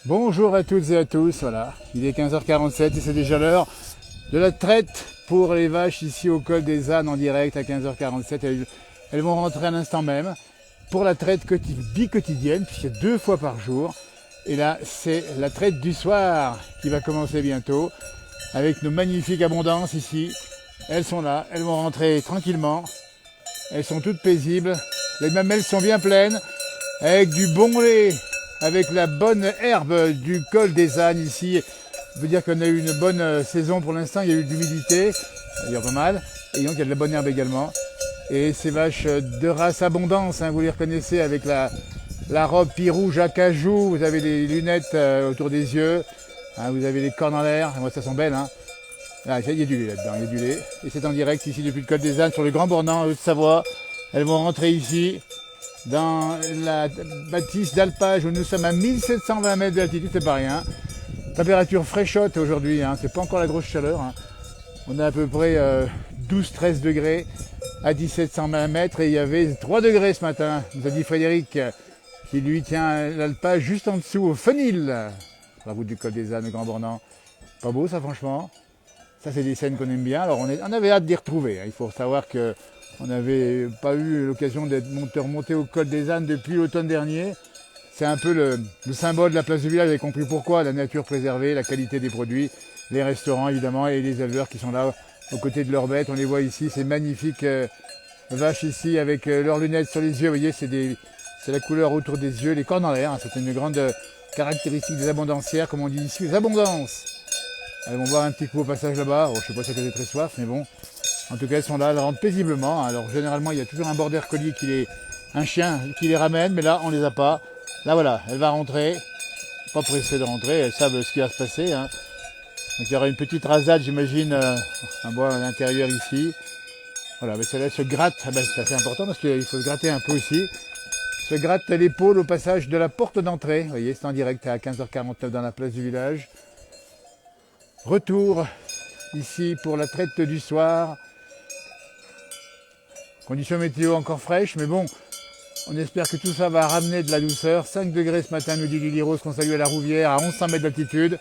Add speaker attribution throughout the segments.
Speaker 1: Bonjour à toutes et à tous, voilà, il est 15h47 et c'est déjà l'heure de la traite pour les vaches ici au col des ânes en direct à 15h47. Elles vont rentrer à l'instant même pour la traite bi-quotidienne, puisqu'il y a 2 fois par jour. Et là, c'est la traite du soir qui va commencer bientôt avec nos magnifiques abondances ici. Elles sont là, elles vont rentrer tranquillement, elles sont toutes paisibles, les mamelles sont bien pleines avec du bon lait. Avec la bonne herbe du col des ânes ici, ça veut dire qu'on a eu une bonne saison pour l'instant, il y a eu de l'humidité, il y a pas mal, et donc il y a de la bonne herbe également. Et ces vaches de race abondance, hein, vous les reconnaissez avec la robe rouge à cajou, vous avez les lunettes autour des yeux, hein, vous avez les cornes en l'air, moi ça sent belle. Hein. Ah, il y a du lait là-dedans, il y a du lait. Et c'est en direct ici depuis le col des ânes sur le Grand Bornand, en Haute-Savoie. Elles vont rentrer ici. Dans la bâtisse d'alpage où nous sommes à 1720 mètres d'altitude, c'est pas rien. Température fraîchotte aujourd'hui, hein, c'est pas encore la grosse chaleur. Hein. On a à peu près 12-13 degrés à 1720 mètres et il y avait 3 degrés ce matin, nous a dit Frédéric, qui lui tient l'alpage juste en dessous au Fenil, la route du col des ânes, le Grand Bornand. Pas beau ça franchement. Ça c'est des scènes qu'on aime bien, alors on avait hâte d'y retrouver. Hein. Il faut savoir que on n'avait pas eu l'occasion d'être remonté au col des ânes depuis l'automne dernier. C'est un peu le symbole de la place du village, vous avez compris pourquoi, la nature préservée, la qualité des produits, les restaurants évidemment et les éleveurs qui sont là aux côtés de leurs bêtes. On les voit ici, ces magnifiques vaches ici avec leurs lunettes sur les yeux. Vous voyez, c'est la couleur autour des yeux, les cornes en l'air. Hein. C'est une grande caractéristique des abondancières, comme on dit ici, les abondances. Elles vont boire un petit coup au passage là-bas. Oh, je ne sais pas si elles ont très soif, mais bon. En tout cas, elles sont là, elles rentrent paisiblement. Alors, généralement, il y a toujours un border collier un chien qui les ramène, mais là, on les a pas. Là, voilà, elle va rentrer. Pas pressée de rentrer, elles savent ce qui va se passer. Hein. Donc, il y aura une petite rasade, j'imagine, un bois à l'intérieur ici. Voilà, mais celle-là se gratte. Ah ben, c'est assez important parce qu'il faut se gratter un peu aussi. Se gratte l'épaule au passage de la porte d'entrée. Vous voyez, c'est en direct à 15h49 dans la place du village. Retour ici pour la traite du soir. Conditions météo encore fraîches, mais bon, on espère que tout ça va ramener de la douceur. 5 degrés ce matin, nous dit Lily Rose, qu'on salue à la Rouvière, à 1100 mètres d'altitude.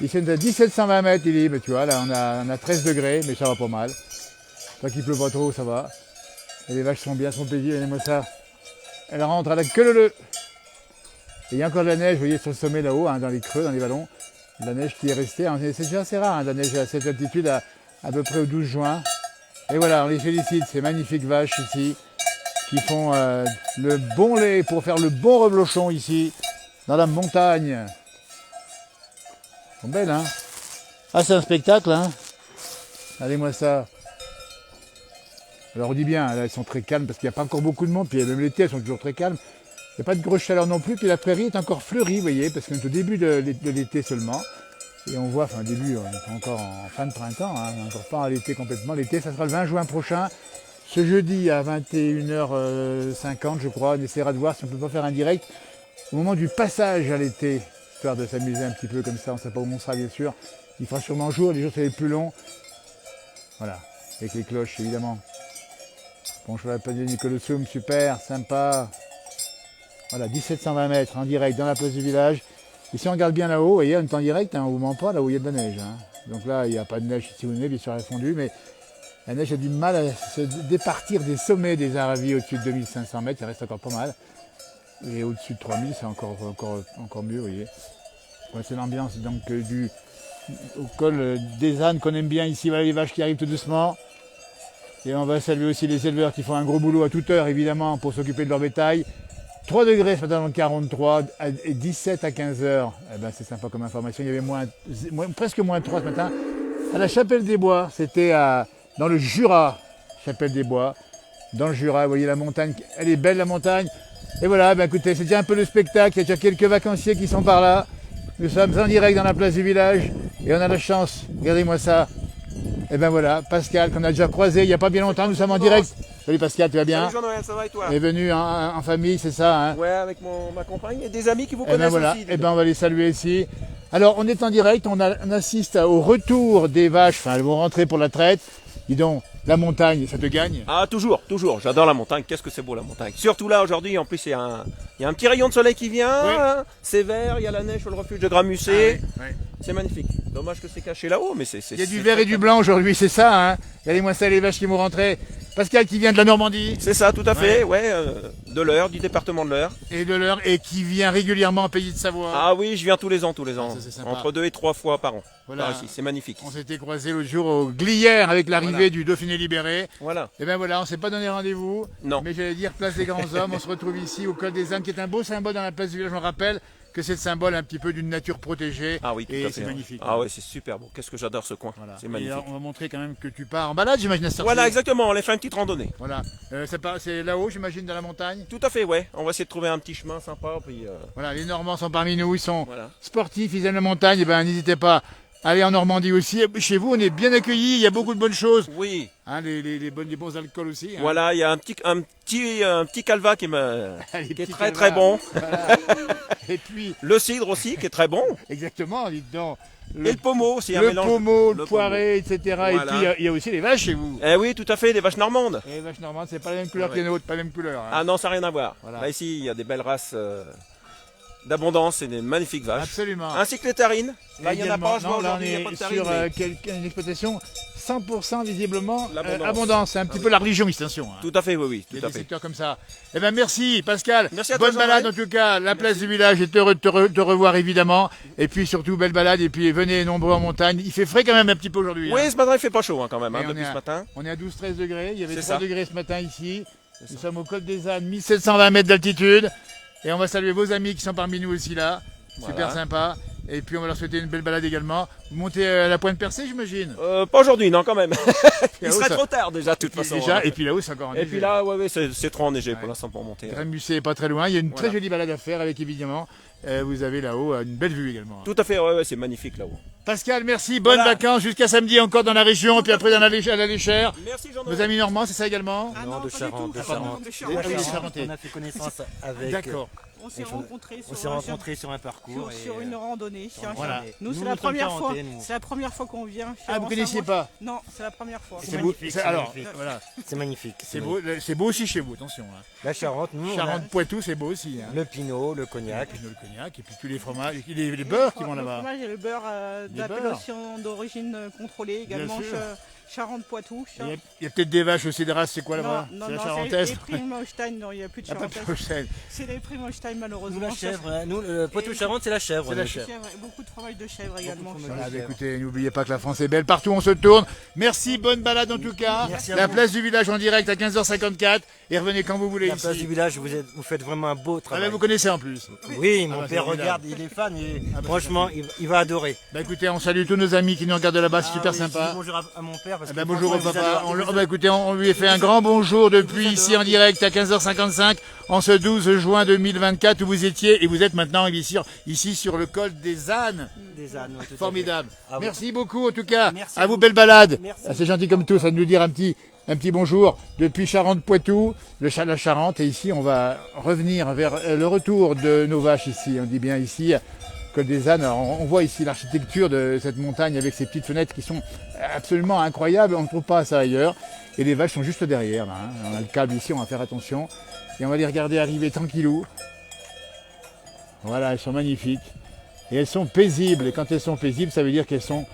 Speaker 1: Ici, on est à 1720 mètres, Lily, mais tu vois, là, on a 13 degrés, mais ça va pas mal. Tant qu'il pleut pas trop, ça va. Et les vaches sont bien, sont paisibles, regardez-moi ça. Elle rentre à la queue leu. Et il y a encore de la neige, vous voyez, sur le sommet là-haut, hein, dans les creux, dans les vallons. De la neige qui est restée, hein. C'est déjà assez rare, hein, de la neige à cette altitude, à peu près au 12 juin. Et voilà, on les félicite, ces magnifiques vaches ici, qui font le bon lait pour faire le bon reblochon ici, dans la montagne. Elles sont belles, hein. Ah, c'est un spectacle, hein. Regardez-moi ça. Alors on dit bien, là, elles sont très calmes parce qu'il n'y a pas encore beaucoup de monde, puis même l'été, elles sont toujours très calmes. Il n'y a pas de grosse chaleur non plus, puis la prairie est encore fleurie, vous voyez, parce qu'on est au début de l'été seulement. Et on voit, enfin au début, on est encore en fin de printemps, hein, on n'est encore pas à l'été complètement. L'été, ça sera le 20 juin prochain. Ce jeudi à 21h50, je crois, on essaiera de voir si on ne peut pas faire un direct au moment du passage à l'été, histoire de s'amuser un petit peu comme ça. On ne sait pas où on sera, bien sûr. Il fera sûrement jour, les jours ça va être plus long. Voilà, avec les cloches, évidemment. Bonjour la panier Nicolosoum, super, sympa. Voilà, 1720 mètres en direct dans la place du village. Et si on regarde bien là-haut, vous voyez, on est en direct, hein, on ne vous ment pas, là où il y a de la neige. Hein. Donc là, il n'y a pas de neige ici où on est, bien sûr, elle est fondue, mais la neige a du mal à se départir des sommets des Aravis au-dessus de 2500 mètres, il reste encore pas mal. Et au-dessus de 3000, c'est encore mieux, vous voyez. Ouais, c'est l'ambiance donc au col des ânes qu'on aime bien ici, voilà les vaches qui arrivent tout doucement. Et on va saluer aussi les éleveurs qui font un gros boulot à toute heure, évidemment, pour s'occuper de leur bétail. 3 degrés ce matin dans le 43 et 17 à 15h. Eh ben, c'est sympa comme information. Il y avait presque moins 3 ce matin. À la Chapelle des Bois, c'était dans le Jura. Chapelle des Bois. Dans le Jura, vous voyez la montagne. Elle est belle la montagne. Et voilà, ben, écoutez, c'est déjà un peu le spectacle. Il y a déjà quelques vacanciers qui sont par là. Nous sommes en direct dans la place du village. Et on a la chance, regardez-moi ça. Et ben voilà, Pascal, qu'on a déjà croisé il n'y a pas bien longtemps. Nous sommes en direct. Salut Pascal, tu vas bien?
Speaker 2: Salut Jean-Noël, ça va et toi?
Speaker 1: On est venu en famille, c'est ça, hein?
Speaker 2: Ouais, avec ma compagne et des amis qui vous
Speaker 1: Et
Speaker 2: connaissent
Speaker 1: ben voilà,
Speaker 2: aussi.
Speaker 1: et ben on va les saluer ici. Alors on est en direct, on assiste au retour des vaches, enfin elles vont rentrer pour la traite. Dis donc, la montagne, ça te gagne?
Speaker 2: Ah, toujours, toujours. J'adore la montagne. Qu'est-ce que c'est beau la montagne. Surtout là aujourd'hui, en plus, il y a un petit rayon de soleil qui vient.
Speaker 1: Oui.
Speaker 2: Hein. C'est vert, il y a la neige sur le refuge de Gramusset.
Speaker 1: Ah, ouais.
Speaker 2: C'est magnifique. Dommage que c'est caché là-haut, mais c'est.
Speaker 1: Il y a du vert et du blanc aujourd'hui, c'est ça, hein? Regardez-moi ça, les vaches qui vont rentrer. Pascal qui vient de la Normandie.
Speaker 2: C'est ça, tout à fait. Ouais, de l'Eure, du département de l'Eure.
Speaker 1: Et de l'Eure, et qui vient régulièrement en Pays de Savoie.
Speaker 2: Ah oui, je viens tous les ans,
Speaker 1: ça, c'est sympa.
Speaker 2: Entre 2 et 3 fois par an.
Speaker 1: Voilà.
Speaker 2: Par ici, c'est magnifique.
Speaker 1: On s'était croisés l'autre jour au Glières avec l'arrivée
Speaker 2: Voilà.
Speaker 1: du Dauphiné libéré.
Speaker 2: Voilà.
Speaker 1: Et ben voilà, on s'est pas donné rendez-vous.
Speaker 2: Non.
Speaker 1: Mais j'allais dire place des grands hommes. On se retrouve ici au col des ânes, qui est un beau symbole dans la place du village. On rappelle que c'est le symbole un petit peu d'une nature protégée.
Speaker 2: Ah oui, tout
Speaker 1: et
Speaker 2: à fait.
Speaker 1: c'est magnifique.
Speaker 2: Ah ouais, c'est super beau. Qu'est-ce que j'adore ce coin.
Speaker 1: Voilà.
Speaker 2: C'est
Speaker 1: Et
Speaker 2: magnifique.
Speaker 1: alors, on va montrer quand même que tu pars en balade, j'imagine, à cette
Speaker 2: Voilà,
Speaker 1: heure-ci.
Speaker 2: exactement. On a fait une petite randonnée.
Speaker 1: Voilà. C'est là-haut, j'imagine, dans la montagne.
Speaker 2: Tout à fait, ouais. On va essayer de trouver un petit chemin sympa. Puis,
Speaker 1: Voilà, les Normands sont parmi nous, ils sont
Speaker 2: voilà.
Speaker 1: sportifs, ils aiment la montagne. Et ben n'hésitez pas à aller en Normandie aussi. Et chez vous, on est bien accueillis, il y a beaucoup de bonnes choses.
Speaker 2: Oui.
Speaker 1: Hein, les bons alcools aussi. Hein.
Speaker 2: Voilà, il y a un petit calva qui
Speaker 1: Les
Speaker 2: est
Speaker 1: petits
Speaker 2: très
Speaker 1: calvas.
Speaker 2: très bon.
Speaker 1: Voilà. Et puis,
Speaker 2: Le cidre aussi, qui est très bon.
Speaker 1: exactement, dites donc.
Speaker 2: Et le pommeau aussi, un
Speaker 1: Le
Speaker 2: mélange.
Speaker 1: pommeau, le
Speaker 2: le
Speaker 1: poiré, etc.
Speaker 2: Voilà.
Speaker 1: Et puis, il y a aussi les vaches chez vous.
Speaker 2: Eh oui, tout à fait, des vaches normandes.
Speaker 1: Et les vaches normandes, c'est pas la même couleur
Speaker 2: Ah
Speaker 1: que les nôtres, pas la même couleur. Hein.
Speaker 2: Ah non, ça n'a rien à voir.
Speaker 1: Voilà.
Speaker 2: Là, ici, il y a des belles races d'abondance et des magnifiques vaches.
Speaker 1: Absolument.
Speaker 2: Ainsi que les tarines. Là, il n'y en a
Speaker 1: Également.
Speaker 2: pas, je vois
Speaker 1: Non, là, on
Speaker 2: aujourd'hui, il n'y a
Speaker 1: est
Speaker 2: pas de tarines.
Speaker 1: sur
Speaker 2: mais-
Speaker 1: une exploitation 100% visiblement
Speaker 2: L'abondance.
Speaker 1: abondance. C'est un petit peu la religion extension. Hein.
Speaker 2: Tout à fait, oui, oui,
Speaker 1: Il y a
Speaker 2: tout à
Speaker 1: des
Speaker 2: fait.
Speaker 1: secteurs comme ça. Eh ben merci Pascal.
Speaker 2: Merci à toi,
Speaker 1: Bonne balade en
Speaker 2: Jean-Marie.
Speaker 1: tout cas. La place du village est heureux de te revoir évidemment. Et puis surtout belle balade. Et puis venez nombreux en montagne. Il fait frais quand même un petit peu aujourd'hui.
Speaker 2: Oui,
Speaker 1: hein.
Speaker 2: ce matin, il fait pas chaud quand même,
Speaker 1: Et on
Speaker 2: depuis
Speaker 1: est
Speaker 2: ce
Speaker 1: à-
Speaker 2: matin.
Speaker 1: On est à 12-13 degrés. Il y avait
Speaker 2: C'est
Speaker 1: 3
Speaker 2: ça.
Speaker 1: degrés ce matin ici. Nous sommes au col des Ânes, 1720 mètres d'altitude. Et on va saluer vos amis qui sont parmi nous aussi là. Super
Speaker 2: Voilà.
Speaker 1: sympa. Et puis on va leur souhaiter une belle balade également. Vous montez à la Pointe Percée, j'imagine.
Speaker 2: Pas aujourd'hui, non, quand même. Il
Speaker 1: Là-haut,
Speaker 2: serait
Speaker 1: ça-
Speaker 2: trop tard déjà, de toute façon.
Speaker 1: Déjà,
Speaker 2: hein.
Speaker 1: et puis là-haut, c'est encore
Speaker 2: Et puis là, ouais, c'est trop enneigé pour l'instant pour monter.
Speaker 1: Gramusset est pas très loin. Il y a une très
Speaker 2: Voilà.
Speaker 1: jolie balade à faire avec évidemment. Vous avez là-haut une belle vue également.
Speaker 2: Tout à fait, ouais, c'est magnifique là-haut.
Speaker 1: Pascal, merci. Bonnes
Speaker 2: Voilà.
Speaker 1: vacances jusqu'à samedi encore dans la région. Puis après dans à la Léchère.
Speaker 2: Merci Jean-Noël.
Speaker 1: Nos amis normands, c'est ça également?
Speaker 3: Ah
Speaker 4: Non, de Charente, de Charente.
Speaker 3: De
Speaker 1: Ah
Speaker 3: Charente.
Speaker 1: oui, les Charentais.
Speaker 4: On a fait connaissance avec.
Speaker 1: D'accord.
Speaker 3: On s'est
Speaker 4: On
Speaker 3: rencontrés
Speaker 4: On s'est
Speaker 3: sur,
Speaker 4: rencontrés sur un parcours.
Speaker 3: sur une randonnée. Sur un
Speaker 1: Voilà.
Speaker 3: chalet. Nous,
Speaker 4: Nous,
Speaker 3: c'est
Speaker 4: nous
Speaker 3: la
Speaker 4: sommes
Speaker 3: première fois.
Speaker 4: Charentais, nous.
Speaker 3: C'est la première fois qu'on vient.
Speaker 1: Ah, vous connaissiez pas?
Speaker 3: Non, c'est la première fois.
Speaker 4: C'est
Speaker 1: C'est beau.
Speaker 4: magnifique, c'est
Speaker 1: Alors,
Speaker 4: magnifique.
Speaker 1: voilà.
Speaker 4: C'est magnifique.
Speaker 1: C'est beau. C'est beau aussi chez vous. Attention. Hein.
Speaker 4: La Charente, nous, on a
Speaker 1: Charente-Poitou, c'est beau aussi. Hein.
Speaker 4: le Pinot, le cognac.
Speaker 1: Le cognac et puis tous les fromages, les beurres qui vont
Speaker 3: Le
Speaker 1: là-bas.
Speaker 3: fromage et le beurre
Speaker 1: Des beurres.
Speaker 3: d'appellation d'origine contrôlée, également
Speaker 1: sûr.
Speaker 3: Charente-Poitou.
Speaker 1: Il y a peut-être des vaches aussi de race, c'est quoi là-bas?
Speaker 3: Non,
Speaker 1: C'est la
Speaker 3: c'est
Speaker 1: charentaise.
Speaker 3: les primes Holstein. Non, il n'y a plus de
Speaker 1: Ah, pas de
Speaker 3: Charentaise.
Speaker 1: prochaine.
Speaker 3: C'est les primes Holstein,
Speaker 4: Nous,
Speaker 3: malheureusement.
Speaker 4: la chèvre. Hein. Nous, le Poitou-Charente, c'est la chèvre.
Speaker 1: C'est la
Speaker 4: nous.
Speaker 1: chèvre.
Speaker 3: Et beaucoup de fromage de chèvre également.
Speaker 4: de fromage.
Speaker 1: Voilà, bah, écoutez, n'oubliez pas que la France est belle, partout on se tourne. Merci, bonne balade en tout cas.
Speaker 4: Merci à
Speaker 1: La
Speaker 4: vous.
Speaker 1: place du village en direct à 15h54 et revenez quand vous voulez
Speaker 4: La place
Speaker 1: ici.
Speaker 4: du village, vous faites vraiment un beau
Speaker 1: Ah,
Speaker 4: travail.
Speaker 1: bah, vous connaissez en plus.
Speaker 4: Oui, mon
Speaker 1: bah, c'est
Speaker 4: père
Speaker 1: formidable.
Speaker 4: regarde, il est fan et franchement, il va adorer.
Speaker 1: Bah écoutez, on salue tous nos amis qui nous regardent de là-bas, c'est super
Speaker 4: oui,
Speaker 1: sympa.
Speaker 4: dis bonjour à mon père. Parce
Speaker 1: Ah
Speaker 4: que
Speaker 1: bah, bonjour au
Speaker 4: franchement, il vous
Speaker 1: papa.
Speaker 4: adore, il vous
Speaker 1: Bah, écoutez, on lui fait un grand bonjour depuis ici en direct à 15h55 en ce 12 juin 2024 où vous étiez et vous êtes maintenant ici sur le col des Ânes.
Speaker 4: des ânes, ouais, tout à fait.
Speaker 1: Formidable.
Speaker 4: Ah oui.
Speaker 1: Merci beaucoup en tout cas.
Speaker 4: Merci
Speaker 1: à
Speaker 4: à
Speaker 1: vous,
Speaker 4: vous.
Speaker 1: belle balade.
Speaker 4: Merci.
Speaker 1: Ah, c'est gentil comme tout, ça de nous dire un petit bonjour depuis Charente-Poitou, la Charente. Et ici, on va revenir vers le retour de nos vaches ici. On dit bien ici, col des Ânes. Alors, on voit ici l'architecture de cette montagne avec ces petites fenêtres qui sont absolument incroyables. On ne trouve pas ça ailleurs. Et les vaches sont juste derrière. Là, hein. On a le câble ici, on va faire attention. Et on va les regarder arriver tranquillou. Voilà, elles sont magnifiques. Et elles sont paisibles. Et quand elles sont paisibles, ça veut dire qu'elles sont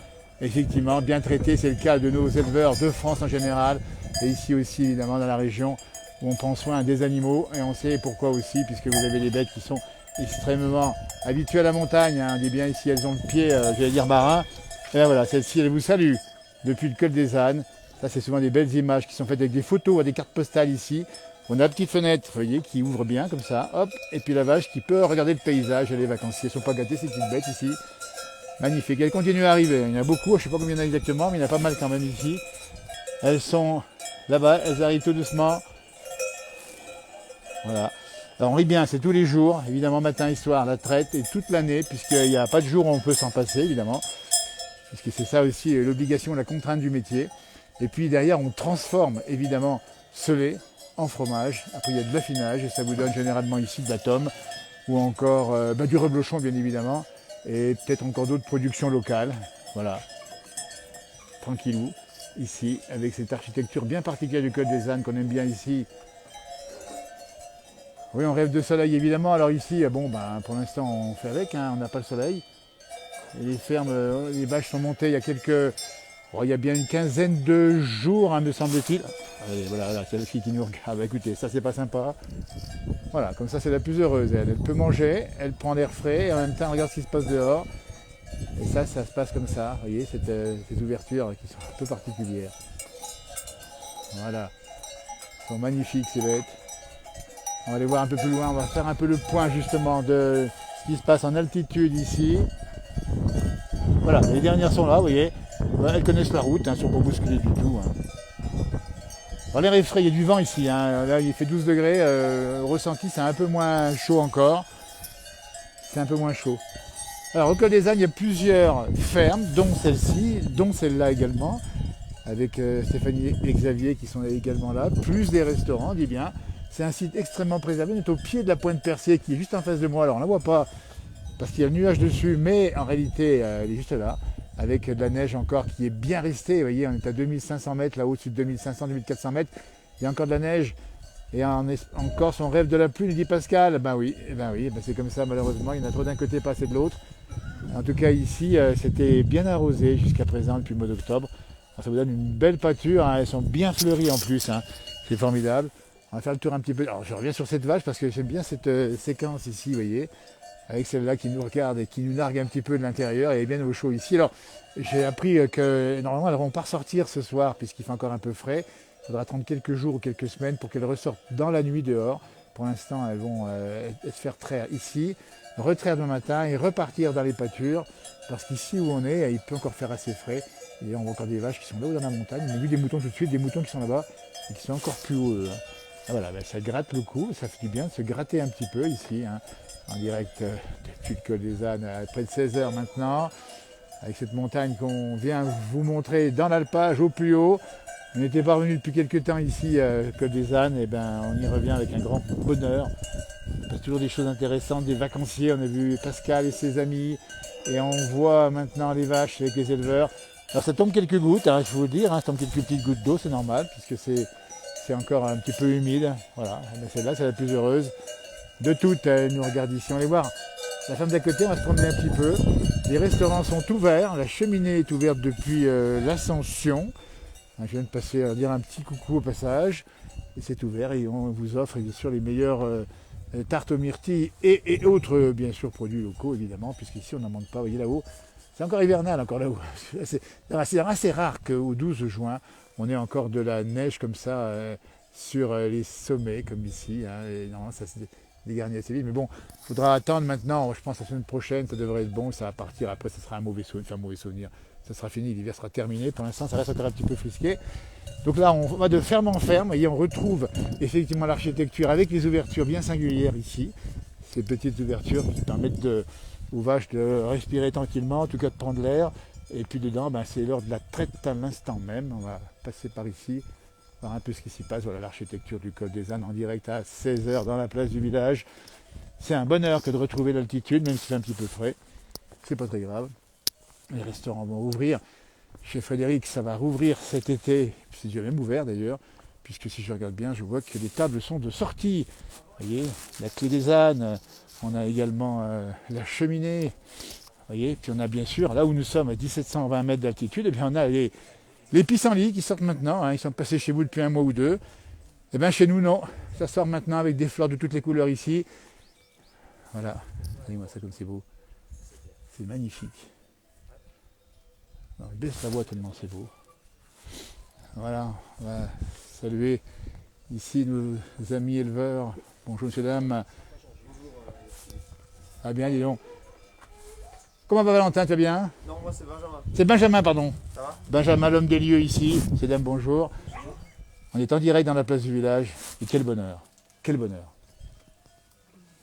Speaker 1: effectivement bien traitées. C'est le cas de nos éleveurs de France en général. Et ici aussi, évidemment, dans la région où on prend soin des animaux. Et on sait pourquoi aussi, puisque vous avez des bêtes qui sont extrêmement habituées à la montagne. Hein. On dit bien ici, elles ont le pied, j'allais dire marin. Et là, voilà, celle-ci, elle vous salue depuis le col des Ânes. Ça, c'est souvent des belles images qui sont faites avec des photos, des cartes postales ici. On a la petite fenêtre, vous voyez, qui ouvre bien comme ça, hop, et puis la vache qui peut regarder le paysage et les vacanciers. Elles ne sont pas gâtées, ces petites bêtes ici. Magnifique. Elles continuent à arriver. Il y en a beaucoup, je ne sais pas combien il y en a exactement, mais il y en a pas mal quand même ici. Elles sont là-bas, elles arrivent tout doucement. Voilà. Alors on rit bien, c'est tous les jours, évidemment matin et soir, la traite, et toute l'année, puisqu'il n'y a pas de jour où on peut s'en passer, évidemment. Puisque c'est ça aussi l'obligation, la contrainte du métier. Et puis derrière, on transforme évidemment ce lait en fromage. Après, il y a de l'affinage et ça vous donne généralement ici de la tome ou encore du reblochon, bien évidemment, et peut-être encore d'autres productions locales. Voilà, tranquillou. ici, avec cette architecture bien particulière du col des ânes qu'on aime bien ici. Oui, on rêve de soleil évidemment. Alors ici, bon, ben, pour l'instant, on fait avec, hein, on n'a pas le soleil. Et les fermes, les vaches sont montées il y a il y a bien une quinzaine de jours, hein, me semble-t-il. Allez, voilà, c'est la fille qui nous regarde. Bah, écoutez, ça c'est pas sympa. Voilà, comme ça c'est la plus heureuse. Elle peut manger, elle prend l'air frais et en même temps elle regarde ce qui se passe dehors. Et ça se passe comme ça. Vous voyez, cette ouverture qui sont un peu particulières. Voilà. Ils sont magnifiques ces bêtes. On va aller voir un peu plus loin. On va faire un peu le point justement de ce qui se passe en altitude ici. Voilà, les dernières sont là, vous voyez. Elles connaissent la route, hein, sont pas bousculées du tout. Hein. Alors, l'air est frais, il y a du vent ici. Hein. Là, il fait 12 degrés. Ressenti, c'est un peu moins chaud encore. C'est un peu moins chaud. Alors, au Col des Ânes, il y a plusieurs fermes, dont celle-ci, dont celle-là également, avec Stéphanie et Xavier qui sont également là, plus des restaurants, dis bien. C'est un site extrêmement préservé. On est au pied de la pointe Percée qui est juste en face de moi. Alors, on ne la voit pas parce qu'il y a le nuage dessus, mais en réalité, elle est juste là. Avec de la neige encore qui est bien restée. Vous voyez, on est à 2500 mètres, là au-dessus de 2500, 2400 mètres. Il y a encore de la neige. Et en Corse, on rêve de la pluie, nous dit Pascal. Ben oui, c'est comme ça malheureusement. Il y en a trop d'un côté, pas assez de l'autre. En tout cas, ici, c'était bien arrosé jusqu'à présent, depuis le mois d'octobre. Ça vous donne une belle pâture. Hein. Elles sont bien fleuries en plus. Hein. C'est formidable. On va faire le tour un petit peu. Alors, je reviens sur cette vache parce que j'aime bien cette séquence ici, vous voyez. Avec celle-là qui nous regarde et qui nous nargue un petit peu de l'intérieur, et elle est bien au chaud ici. Alors, j'ai appris que normalement, elles ne vont pas ressortir ce soir, puisqu'il fait encore un peu frais. Il faudra attendre quelques jours ou quelques semaines pour qu'elles ressortent dans la nuit dehors. Pour l'instant, elles vont se faire traire ici, retraire demain matin et repartir dans les pâtures, parce qu'ici où on est, il peut encore faire assez frais. Et on voit encore des vaches qui sont là-haut dans la montagne. On a vu des moutons tout de suite, des moutons qui sont là-bas, et qui sont encore plus hauts. Hein. Ah, voilà, ça gratte le cou, ça fait du bien de se gratter un petit peu ici. Hein. En direct depuis le Col des Ânes à près de 16 h maintenant, avec cette montagne qu'on vient vous montrer dans l'alpage au plus haut. On n'était pas revenu depuis quelques temps ici, Col des Ânes, et ben on y revient avec un grand bonheur. Il passe toujours des choses intéressantes, des vacanciers, on a vu Pascal et ses amis, et on voit maintenant les vaches avec les éleveurs. Alors ça tombe quelques gouttes, hein, il faut vous dire, hein, ça tombe quelques petites gouttes d'eau, c'est normal, puisque c'est encore un petit peu humide. Voilà, mais celle-là c'est la plus heureuse. De toutes, elle nous regarde ici, on va les voir. La femme d'à côté, on va se promener un petit peu. Les restaurants sont ouverts, la cheminée est ouverte depuis l'Ascension. Je viens de passer dire un petit coucou au passage. Et c'est ouvert et on vous offre bien sûr les meilleures tartes aux myrtilles et autres bien sûr produits locaux évidemment, puisqu'ici on n'en manque pas, vous voyez là-haut. C'est encore hivernal encore là-haut. C'est assez rare qu'au 12 juin, on ait encore de la neige comme ça sur les sommets comme ici. Hein. Et normalement ça c'est dégarni assez vite, mais bon, il faudra attendre maintenant, je pense la semaine prochaine, ça devrait être bon, ça va partir, après ça sera un mauvais souvenir, ça sera fini, l'hiver sera terminé, pour l'instant ça reste encore un petit peu frisqué. Donc là on va de ferme en ferme, et on retrouve effectivement l'architecture avec les ouvertures bien singulières ici, ces petites ouvertures qui permettent aux vaches de respirer tranquillement, en tout cas de prendre l'air, et puis dedans c'est l'heure de la traite à l'instant même, on va passer par ici, un peu ce qui s'y passe, voilà l'architecture du Col des Ânes en direct à 16 h dans la place du village. C'est un bonheur que de retrouver l'altitude, même si c'est un petit peu frais. C'est pas très grave. Les restaurants vont ouvrir. Chez Frédéric, ça va rouvrir cet été. C'est déjà même ouvert d'ailleurs, puisque si je regarde bien, je vois que les tables sont de sortie. Vous voyez, la clé des ânes. On a également la cheminée. Vous voyez, puis on a bien sûr, là où nous sommes à 1720 mètres d'altitude, et bien on a les pissenlits qui sortent maintenant, hein, ils sont passés chez vous depuis un mois ou deux. Et bien chez nous, non. Ça sort maintenant avec des fleurs de toutes les couleurs ici. Voilà. Regardez-moi ça comme c'est beau. C'est magnifique. Alors, il baisse la voix tellement c'est beau. Voilà. On va saluer ici nos amis éleveurs. Bonjour monsieur, dames. Ah bien, dis donc. Comment va Valentin, tu vas bien?
Speaker 4: Non, moi c'est Benjamin.
Speaker 1: C'est Benjamin, pardon.
Speaker 4: Ça va?
Speaker 1: Benjamin, l'homme des lieux ici. C'est dame, bonjour. On est en direct dans la place du village. Et quel bonheur. Quel bonheur.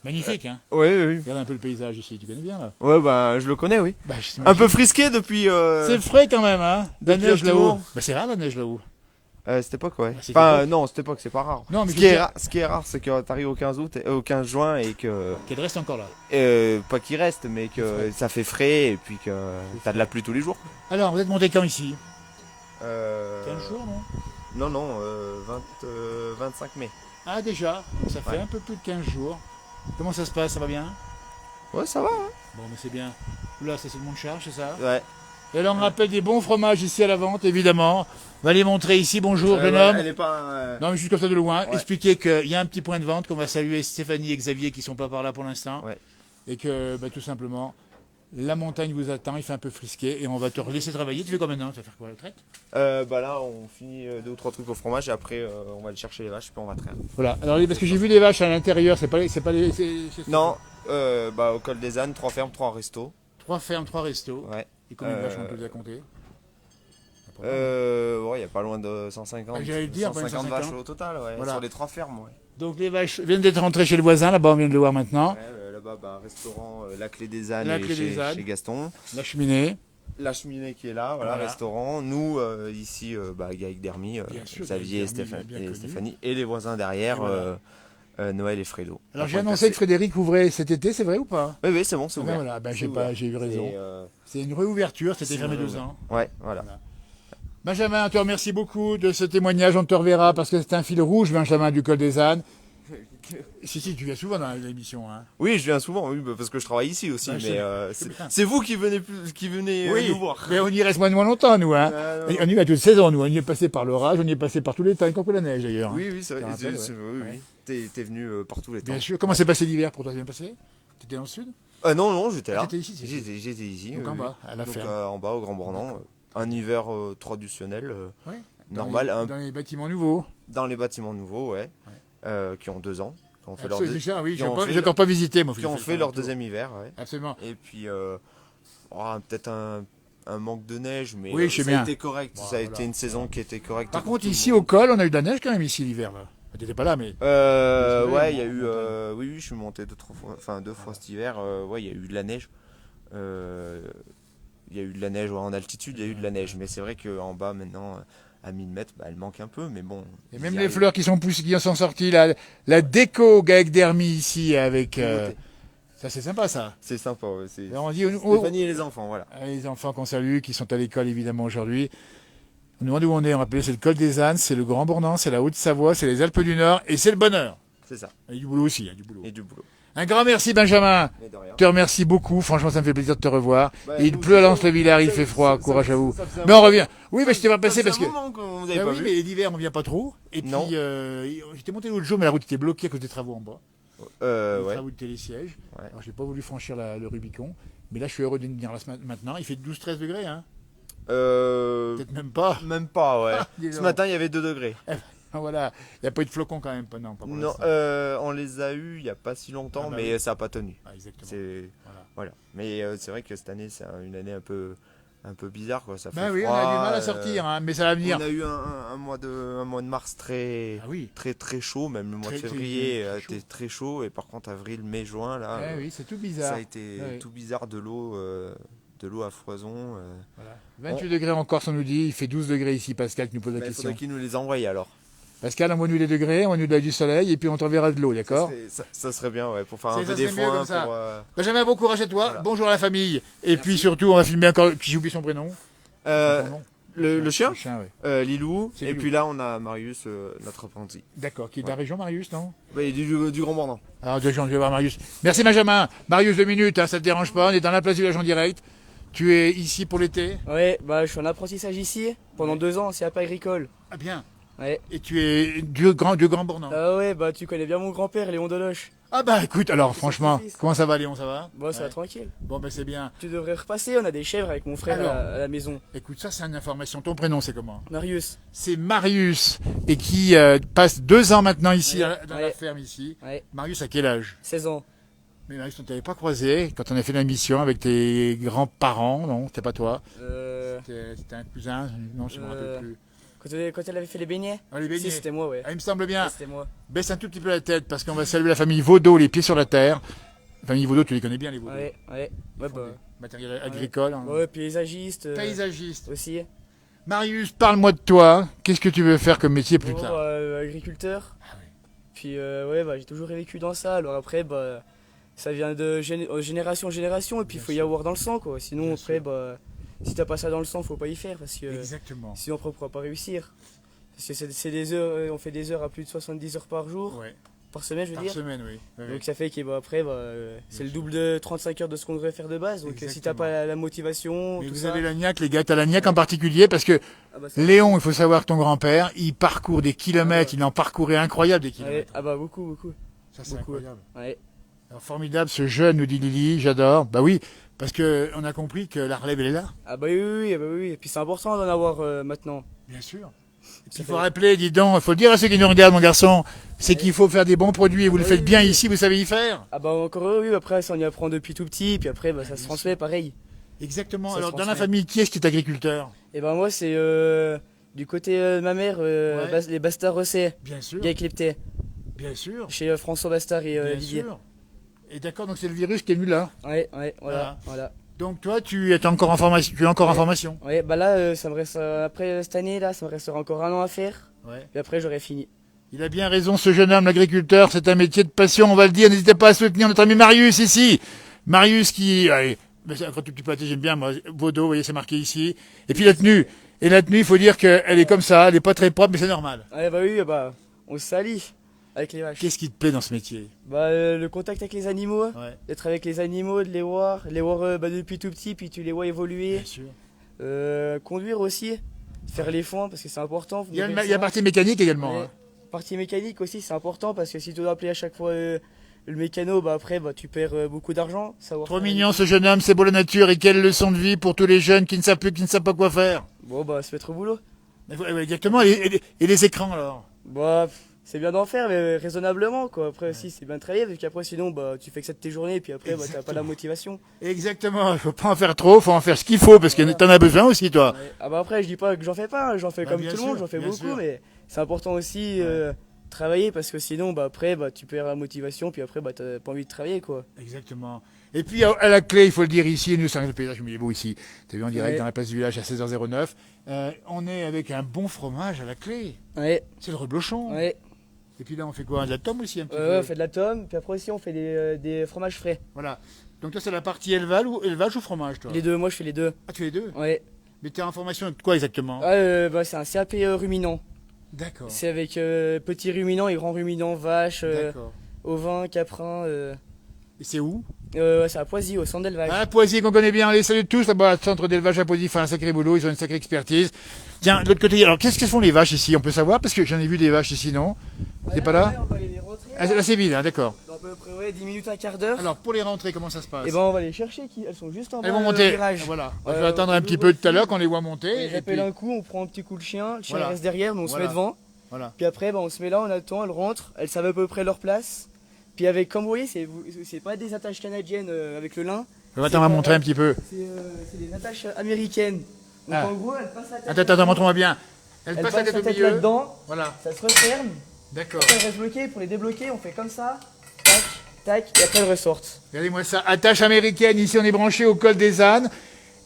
Speaker 1: Magnifique, hein?
Speaker 5: Oui, oui.
Speaker 1: Regarde un peu le paysage ici. Tu connais bien, là?
Speaker 5: Ouais, bah, je le connais, oui.
Speaker 1: Bah,
Speaker 5: Un peu frisqué depuis.
Speaker 1: C'est frais quand même, hein? De la
Speaker 5: depuis
Speaker 1: neige là-haut.
Speaker 5: Octobre.
Speaker 1: Bah, c'est rare la neige là-haut.
Speaker 5: Cette époque, ouais.
Speaker 1: c'est
Speaker 5: Enfin,
Speaker 1: époque.
Speaker 5: non, cette époque, c'est pas rare.
Speaker 1: Non, mais
Speaker 5: Ce qui est rare, c'est que t'arrives au 15 août, au 15 juin et que.
Speaker 1: qu'elle reste encore là.
Speaker 5: Pas qu'il reste, mais que ça fait frais et puis que t'as de la pluie tous les jours.
Speaker 1: Alors, vous êtes monté quand ici? 15 jours, non?
Speaker 5: Non, non, 25 mai.
Speaker 1: Ah, déjà, ça fait
Speaker 5: Ouais.
Speaker 1: un peu plus de 15 jours. Comment ça se passe? Ça va bien?
Speaker 5: Ouais, ça va, hein.
Speaker 1: Bon, mais c'est bien. Là, ça c'est le Monte-Charge, c'est ça?
Speaker 5: Ouais.
Speaker 1: Et là, on rappelle des bons fromages ici à la vente, évidemment. On va les montrer ici. Bonjour, jeune
Speaker 5: Ouais,
Speaker 1: homme.
Speaker 5: elle est pas.
Speaker 1: Non, mais juste comme ça de loin.
Speaker 5: Ouais.
Speaker 1: Expliquer qu'il y a un petit point de vente, qu'on va saluer Stéphanie et Xavier qui sont pas par là pour l'instant.
Speaker 5: Ouais.
Speaker 1: Et que, tout simplement, la montagne vous attend. Il fait un peu frisqué et on va te laisser travailler. Tu fais quoi maintenant? Tu vas faire quoi, la traite?
Speaker 5: Bah là, on finit 2 ou 3 trucs au fromage et après, on va aller chercher les vaches puis on va traire.
Speaker 1: Voilà. Alors, parce que j'ai vu des vaches à l'intérieur. C'est pas les.
Speaker 5: Non, bah au col des ânes, 3 fermes, 3 restos.
Speaker 1: 3 fermes, 3 restos.
Speaker 5: Ouais.
Speaker 1: Et combien de vaches on peut à compter?
Speaker 5: Ouais, il y a pas loin de 150.
Speaker 1: Ah, j'allais le dire,
Speaker 5: 150
Speaker 1: 150.
Speaker 5: vaches au total, ouais.
Speaker 1: Voilà.
Speaker 5: Sur les 3 fermes, ouais.
Speaker 1: Donc les vaches viennent d'être rentrées chez le voisin. Là-bas, on vient de le voir maintenant.
Speaker 5: Ouais, là-bas, bah, restaurant La Clé des Ânes
Speaker 1: La
Speaker 5: et
Speaker 1: Clé des Ânes.
Speaker 5: chez Gaston.
Speaker 1: La cheminée.
Speaker 5: La cheminée qui est là, voilà,
Speaker 1: Voilà.
Speaker 5: restaurant. Nous, ici, Gaïc Dermy,
Speaker 1: Bien sûr,
Speaker 5: Xavier
Speaker 1: Gaïc Dermy,
Speaker 5: et
Speaker 1: bien connu.
Speaker 5: Stéphanie. Et les voisins derrière,
Speaker 1: Et voilà.
Speaker 5: Noël et Fredo.
Speaker 1: Alors
Speaker 5: À
Speaker 1: j'ai
Speaker 5: Pointe
Speaker 1: annoncé que
Speaker 5: Percée.
Speaker 1: Frédéric ouvrait cet été, c'est vrai ou pas?
Speaker 5: Oui, oui, c'est bon, c'est
Speaker 1: Ben
Speaker 5: ouvert.
Speaker 1: voilà, ben
Speaker 5: C'est
Speaker 1: j'ai eu raison.
Speaker 5: Et,
Speaker 1: C'est une réouverture, c'était
Speaker 5: c'est
Speaker 1: fermé
Speaker 5: une
Speaker 1: 2 ans.
Speaker 5: ouais, voilà.
Speaker 1: Benjamin, on te remercie beaucoup de ce témoignage, on te reverra parce que c'est un fil rouge, Benjamin, du col des ânes. Si, tu viens souvent dans l'émission. Hein.
Speaker 5: Oui, je viens souvent, oui, parce que je travaille ici aussi,
Speaker 1: Ouais,
Speaker 5: mais
Speaker 1: c'est bien.
Speaker 5: c'est vous qui venez, nous voir.
Speaker 1: mais on y reste moins longtemps, nous. Hein.
Speaker 5: Non.
Speaker 1: Et on y va toute saison, nous. On y est passé par l'orage, on y est passé par tous les temps, y compris la neige d'ailleurs.
Speaker 5: Oui, oui, c'est vrai.
Speaker 1: Je te rappelle,
Speaker 5: Oui,
Speaker 1: ouais.
Speaker 5: oui. T'es venu par tous les temps.
Speaker 1: Bien sûr. Comment s'est passé l'hiver pour toi? C'est bien passé? T'étais dans le sud?
Speaker 5: Non, non, j'étais là.
Speaker 1: t'étais ici, c'est ça.
Speaker 5: J'étais ici.
Speaker 1: Donc en bas, à la
Speaker 5: Donc,
Speaker 1: ferme.
Speaker 5: en bas, au Grand Bornand. Un hiver traditionnel,
Speaker 1: Ouais.
Speaker 5: normal,
Speaker 1: Dans les bâtiments nouveaux.
Speaker 5: dans les bâtiments nouveaux, ouais, qui ont 2 ans. Qui ont fait leur,
Speaker 1: Absolument, ça, oui,
Speaker 5: qui ont fait
Speaker 1: j'ai encore pas visité, moi.
Speaker 5: qui ont fait leur deuxième hiver, ouais.
Speaker 1: Absolument.
Speaker 5: Et puis, peut-être un manque de neige, mais
Speaker 1: Oui, je sais
Speaker 5: ça
Speaker 1: bien.
Speaker 5: a été correct.
Speaker 1: Bon,
Speaker 5: ça a
Speaker 1: voilà.
Speaker 5: été une saison qui était correcte.
Speaker 1: Par
Speaker 5: pour
Speaker 1: contre,
Speaker 5: tout le
Speaker 1: ici
Speaker 5: monde.
Speaker 1: au col, on a eu de la neige quand même ici l'hiver. Là. T'étais pas là, mais.
Speaker 5: Ouais, il y a
Speaker 1: en
Speaker 5: eu.
Speaker 1: montagne.
Speaker 5: Oui, je suis monté 2 fois cet hiver. Ouais, il y a eu de la neige. Il y a eu de la neige en altitude, il y a eu de la neige. Mais c'est vrai qu'en bas, maintenant, à 1000 mètres, elle manque un peu. Mais bon.
Speaker 1: Et
Speaker 5: ils
Speaker 1: même
Speaker 5: y
Speaker 1: les
Speaker 5: arrivent.
Speaker 1: fleurs qui sont poussées, qui en sont sorties, la déco Gaëc Dermy ici avec. Ça, c'est sympa ça.
Speaker 5: C'est sympa, ouais. C'est
Speaker 1: Alors, on dit,
Speaker 5: Stéphanie et les enfants, voilà.
Speaker 1: les enfants qu'on salue, qui sont à l'école évidemment aujourd'hui. On nous demande où on est. On rappelle, c'est le col des ânes, c'est le Grand Bornand, c'est la Haute-Savoie, c'est les Alpes du Nord et c'est le bonheur.
Speaker 5: C'est ça.
Speaker 1: Il y a du boulot aussi, il y a du boulot.
Speaker 5: Et du boulot.
Speaker 1: Un grand merci Benjamin.
Speaker 5: Mais de rien.
Speaker 1: Je te remercie beaucoup. Franchement, ça me fait plaisir de te revoir.
Speaker 5: Bah,
Speaker 1: Et il
Speaker 5: nous
Speaker 1: pleut à
Speaker 5: aussi,
Speaker 1: Lens-le-Villard, il
Speaker 5: ça-
Speaker 1: fait froid.
Speaker 5: ça-
Speaker 1: Courage à vous.
Speaker 5: ça faisait un
Speaker 1: Mais on
Speaker 5: moment-
Speaker 1: revient. Oui, mais je t'ai pas passé parce que.
Speaker 5: Ça faisait un moment qu'on vous avait
Speaker 1: Ben
Speaker 5: pas
Speaker 1: oui,
Speaker 5: vu.
Speaker 1: mais l'hiver, on vient pas trop. Et puis,
Speaker 5: Non.
Speaker 1: j'étais monté l'autre jour, mais la route était bloquée à cause des travaux en bas. Les
Speaker 5: Ouais.
Speaker 1: travaux de télésiège.
Speaker 5: Ouais.
Speaker 1: Alors, j'ai pas voulu franchir le Rubicon. Mais là, je suis heureux de venir là maintenant. Il fait 12-13 degrés, hein. Peut-être même pas.
Speaker 5: Même pas, ouais.
Speaker 1: Dis
Speaker 5: Ce
Speaker 1: donc.
Speaker 5: matin, il y avait 2 degrés.
Speaker 1: Ah, voilà. Il n'y a pas eu de flocons quand même. Non, pas pour
Speaker 5: Non,
Speaker 1: l'instant.
Speaker 5: on les a eu il y a pas si longtemps,
Speaker 1: Ah bah
Speaker 5: mais
Speaker 1: oui.
Speaker 5: ça n'a pas tenu.
Speaker 1: Ah, exactement.
Speaker 5: C'est
Speaker 1: Voilà.
Speaker 5: voilà. Mais c'est vrai que cette année, c'est une année un peu bizarre, quoi. Ça fait
Speaker 1: Ben oui, on
Speaker 5: froid,
Speaker 1: a du mal à sortir, hein, mais ça va venir.
Speaker 5: On a eu un mois de mars très
Speaker 1: Ah oui.
Speaker 5: très chaud, même le mois
Speaker 1: Très,
Speaker 5: de
Speaker 1: très,
Speaker 5: février
Speaker 1: très
Speaker 5: a
Speaker 1: chaud.
Speaker 5: été très chaud, et par contre avril, mai, juin, là,
Speaker 1: Eh oui, c'est tout
Speaker 5: ça
Speaker 1: bizarre.
Speaker 5: a été
Speaker 1: Ouais.
Speaker 5: tout bizarre, de l'eau à foison.
Speaker 1: Voilà. 28 degrés en Corse, on nous dit. Il fait 12 degrés ici, Pascal, qui nous pose la
Speaker 5: Il
Speaker 1: question.
Speaker 5: faudrait qu'ils nous les envoient alors.
Speaker 1: Pascal, envoie-nous les degrés, envoie-nous du soleil, et puis on t'enverra de l'eau, d'accord?
Speaker 5: Ça serait bien, ouais, pour faire
Speaker 1: Ça
Speaker 5: un peu
Speaker 1: serait
Speaker 5: des
Speaker 1: mieux
Speaker 5: foins.
Speaker 1: comme ça.
Speaker 5: Pour,
Speaker 1: Benjamin, bon courage à toi.
Speaker 5: Voilà.
Speaker 1: Bonjour à la famille. Et puis surtout, on va filmer encore. J'ai oublié son prénom. Son nom.
Speaker 5: le chien,
Speaker 1: Le chien, oui.
Speaker 5: Lilou,
Speaker 1: C'est
Speaker 5: et
Speaker 1: Lilou.
Speaker 5: puis là on a Marius, notre apprenti.
Speaker 1: D'accord. Qui est de la région, Marius, non?
Speaker 5: Bah, il est du Grand Bornand.
Speaker 1: Alors, deux gens, je vais voir Marius. Merci, Benjamin. Marius, 2 minutes, hein, ça te dérange pas. On est dans la place du village en direct. Tu es ici pour l'été?
Speaker 6: Ouais, bah je suis en apprentissage ici pendant 2 ans, c'est à agricole.
Speaker 1: Ah, bien.
Speaker 6: Ouais.
Speaker 1: Et tu es du Grand Bornand.
Speaker 6: Ah ouais, bah tu connais bien mon grand-père, Léon Deloche.
Speaker 1: Ah, bah écoute, alors franchement,
Speaker 6: son fils.
Speaker 1: comment ça va, Léon? Ça va?
Speaker 6: Bon, ça
Speaker 1: Ouais.
Speaker 6: va tranquille.
Speaker 1: Bon, ben c'est bien.
Speaker 6: Tu devrais repasser, on a des chèvres avec mon frère
Speaker 1: Alors.
Speaker 6: à la maison.
Speaker 1: Écoute, ça, c'est une information. Ton prénom, c'est comment?
Speaker 6: Marius.
Speaker 1: C'est Marius, et qui passe 2 ans maintenant ici,
Speaker 6: Ouais,
Speaker 1: dans la
Speaker 6: ouais.
Speaker 1: ferme ici.
Speaker 6: Ouais,
Speaker 1: Marius, à quel âge?
Speaker 6: 16 ans.
Speaker 1: Mais Marius, on ne t'avait pas croisé quand on a fait la mission avec tes grands-parents, non? C'était pas toi? C'était un cousin? Non, je ne me rappelle
Speaker 6: Euh,
Speaker 1: plus.
Speaker 6: Quand elle avait fait les beignets.
Speaker 1: Ah, les beignets.
Speaker 6: Si, c'était moi, ouais.
Speaker 1: Ah, il me semble bien.
Speaker 6: C'était moi.
Speaker 1: Baisse un tout petit peu la tête parce qu'on va saluer la famille Vaudot, les pieds sur la terre. La famille Vaudot, tu les connais bien, les Vaudot.
Speaker 6: Ouais, ouais.
Speaker 1: Ils
Speaker 6: Ouais,
Speaker 1: font
Speaker 6: bah.
Speaker 1: des matériel agricole. hein.
Speaker 6: Ouais, paysagiste.
Speaker 1: Paysagiste.
Speaker 6: Aussi.
Speaker 1: Marius, parle-moi de toi. Qu'est-ce que tu veux faire comme métier plus
Speaker 6: Bon,
Speaker 1: tard?
Speaker 6: agriculteur.
Speaker 1: Ah oui.
Speaker 6: Puis ouais, bah j'ai toujours vécu dans ça. Alors après, ça vient de génération en génération. Et puis il faut y avoir dans le sang, quoi. Sinon,
Speaker 1: Bien
Speaker 6: après,
Speaker 1: sûr.
Speaker 6: si t'as pas ça dans le sang, faut pas y faire parce que
Speaker 1: Exactement.
Speaker 6: sinon après on pourra pas réussir. Parce que c'est des heures, on fait des heures à plus de 70 heures par jour,
Speaker 1: Ouais.
Speaker 6: par semaine je veux
Speaker 1: Par
Speaker 6: dire.
Speaker 1: semaine, oui. Ouais, ouais.
Speaker 6: Donc ça fait que après c'est le double de 35 heures de ce qu'on devrait faire de base. Donc si t'as
Speaker 1: Exactement.
Speaker 6: pas la motivation,
Speaker 1: Mais
Speaker 6: tout
Speaker 1: vous
Speaker 6: ça.
Speaker 1: avez la niaque, les gars, t'as la niaque en particulier parce que
Speaker 6: Ah bah, ça-
Speaker 1: Léon, il faut savoir que ton grand-père, il parcourt des kilomètres,
Speaker 6: Ah ouais.
Speaker 1: il en parcourait incroyable des
Speaker 6: ouais,
Speaker 1: kilomètres.
Speaker 6: ah bah beaucoup.
Speaker 1: Ça, c'est
Speaker 6: beaucoup.
Speaker 1: incroyable.
Speaker 6: Ouais.
Speaker 1: Alors, formidable, ce jeune, nous dit Lily, j'adore. Bah oui, parce que on a compris que la relève, elle est là.
Speaker 6: Ah bah oui. Et puis c'est important d'en avoir maintenant.
Speaker 1: Bien sûr. Et puis,
Speaker 6: Ça
Speaker 1: il faut
Speaker 6: fait-
Speaker 1: rappeler, dis donc, il faut le dire à ceux qui nous regardent, mon garçon, c'est qu'il faut faire des bons produits et vous le faites bien ici, vous savez y faire.
Speaker 6: Ah bah encore oui, après ça on y apprend depuis tout petit, puis après bah, ça se transmet pareil.
Speaker 1: Exactement.
Speaker 6: Ça
Speaker 1: Alors,
Speaker 6: se
Speaker 1: dans la
Speaker 6: transmet.
Speaker 1: famille, qui est-ce qui est agriculteur?
Speaker 6: Et ben moi c'est du côté de ma mère,
Speaker 1: Ouais.
Speaker 6: les Bastard Rosset,
Speaker 1: Bien sûr.
Speaker 6: Guy Clepté,
Speaker 1: Bien sûr.
Speaker 6: chez François Bastard et
Speaker 1: Bien
Speaker 6: Didier.
Speaker 1: sûr. Et d'accord, donc c'est le virus qui est venu là.
Speaker 6: Ouais,
Speaker 1: Voilà.
Speaker 6: voilà.
Speaker 1: Donc toi, tu es encore en formation. Tu es encore en
Speaker 6: Ouais.
Speaker 1: formation.
Speaker 6: Ouais, bah là ça me reste après cette année là, ça me restera encore un an à faire,
Speaker 1: Ouais.
Speaker 6: et après j'aurai fini.
Speaker 1: Il a bien raison, ce jeune homme, l'agriculteur, c'est un métier de passion, on va le dire. N'hésitez pas à soutenir notre ami Marius ici. Marius qui, allez, mais c'est un tout petit pâté, j'aime bien, moi, Vaudeau, vous voyez, c'est marqué ici. Et puis la tenue. Et la tenue, il faut dire qu'elle est comme ça, elle est pas très propre, mais c'est normal.
Speaker 6: Ouais bah oui, bah on se salit avec les vaches.
Speaker 1: Qu'est-ce qui te plaît dans ce métier?
Speaker 6: Bah le contact avec les animaux,
Speaker 1: Ouais,
Speaker 6: d'être avec les animaux, de les voir bah, depuis tout petit, puis tu les vois évoluer.
Speaker 1: bien sûr.
Speaker 6: Conduire aussi, faire les foins parce que c'est important.
Speaker 1: Il y a la partie mécanique également.
Speaker 6: Ouais.
Speaker 1: Hein.
Speaker 6: Partie mécanique aussi, c'est important parce que si tu dois appeler à chaque fois le mécano, bah après bah, tu perds beaucoup d'argent.
Speaker 1: Trop mignon ce jeune homme, c'est beau la nature et quelle leçon de vie pour tous les jeunes qui ne savent plus, qui ne savent pas quoi faire.
Speaker 6: Bon bah se mettre au boulot.
Speaker 1: Ouais, exactement, et les écrans alors?
Speaker 6: Bah c'est bien d'en faire mais raisonnablement quoi. Après aussi c'est bien de travailler parce qu'après sinon bah tu fais que ça de tes journées et puis après bah, t'as pas la
Speaker 1: Exactement.
Speaker 6: motivation.
Speaker 1: Exactement, il faut pas en faire trop, faut en faire ce qu'il faut parce que
Speaker 6: Voilà.
Speaker 1: t'en as besoin aussi toi.
Speaker 6: Ouais. Ah bah après je dis pas que j'en fais pas, hein, j'en fais
Speaker 1: Bah,
Speaker 6: comme
Speaker 1: bien
Speaker 6: tout le
Speaker 1: sûr,
Speaker 6: monde, j'en fais
Speaker 1: bien
Speaker 6: beaucoup
Speaker 1: sûr.
Speaker 6: mais c'est important aussi travailler parce que sinon bah après bah tu perds la motivation puis après bah t'as pas envie de travailler quoi.
Speaker 1: Exactement. Et puis à la clé, il faut le dire ici, nous c'est le paysage beau ici. T'as vu en direct
Speaker 6: Ouais.
Speaker 1: dans la place du village à 16h09. On est avec un bon fromage à la clé.
Speaker 6: Ouais,
Speaker 1: C'est le reblochon.
Speaker 6: ouais.
Speaker 1: Et puis là on fait quoi? De la tome aussi un petit
Speaker 6: Ouais,
Speaker 1: peu.
Speaker 6: on fait de la tome, puis après aussi on fait des fromages frais.
Speaker 1: Voilà. Donc toi c'est la partie élevage ou fromage toi?
Speaker 6: Les deux, moi je fais les deux.
Speaker 1: Ah tu fais les deux?
Speaker 6: Ouais.
Speaker 1: Mais t'es en formation de quoi exactement?
Speaker 6: Bah, c'est un CAP ruminant.
Speaker 1: D'accord.
Speaker 6: C'est avec petits ruminants et grands ruminants, vaches,
Speaker 1: D'accord.
Speaker 6: ovins, caprins.
Speaker 1: Et c'est où?
Speaker 6: C'est à Poisy, au centre d'élevage.
Speaker 1: Ah, Poisy qu'on connaît bien. Allez, salut tous là-bas, centre d'élevage à Poisy, font un sacré boulot, ils ont une sacrée expertise. Tiens, de l'autre côté, alors qu'est-ce que font les vaches ici? On peut savoir parce que j'en ai vu des vaches ici, non? T'es pas là?
Speaker 6: On va aller les rentrer.
Speaker 1: Ah, là c'est vide, hein, d'accord.
Speaker 6: Dans à peu près 10 minutes, un quart d'heure.
Speaker 1: Alors pour les rentrées, comment ça se passe?
Speaker 6: Et ben on va les chercher, elles sont juste en bas
Speaker 1: Elles vont
Speaker 6: du
Speaker 1: monter.
Speaker 6: virage.
Speaker 1: Voilà.
Speaker 6: Ouais,
Speaker 1: Je vais attendre
Speaker 6: on
Speaker 1: un petit
Speaker 6: ouvre
Speaker 1: peu tout à
Speaker 6: aussi.
Speaker 1: l'heure qu'on les voit monter. Et
Speaker 6: J'appelle
Speaker 1: puis,
Speaker 6: un coup, on prend un petit coup de chien, le chien
Speaker 1: Voilà.
Speaker 6: reste derrière, mais on se
Speaker 1: Voilà.
Speaker 6: met devant.
Speaker 1: voilà.
Speaker 6: Puis après, on se met là, on attend, elles rentrent, elles savent à peu près leur place. Puis avec, comme vous voyez, c'est pas des attaches canadiennes avec le lin,
Speaker 1: Attends, on va montrer un petit peu.
Speaker 6: c'est des attaches américaines. Donc
Speaker 1: Ah.
Speaker 6: en gros, elles passent la tête.
Speaker 1: Attends, montre-moi bien. Elle
Speaker 6: Elles
Speaker 1: passe
Speaker 6: passent
Speaker 1: la tête au
Speaker 6: la tête
Speaker 1: milieu.
Speaker 6: là-dedans,
Speaker 1: Voilà.
Speaker 6: ça se referme.
Speaker 1: D'accord.
Speaker 6: Après, elles restent bloquées. Pour les débloquer, on fait comme ça. Tac, tac, et après elles ressortent.
Speaker 1: Regardez-moi ça. Attache américaine. Ici, on est branché au col des ânes.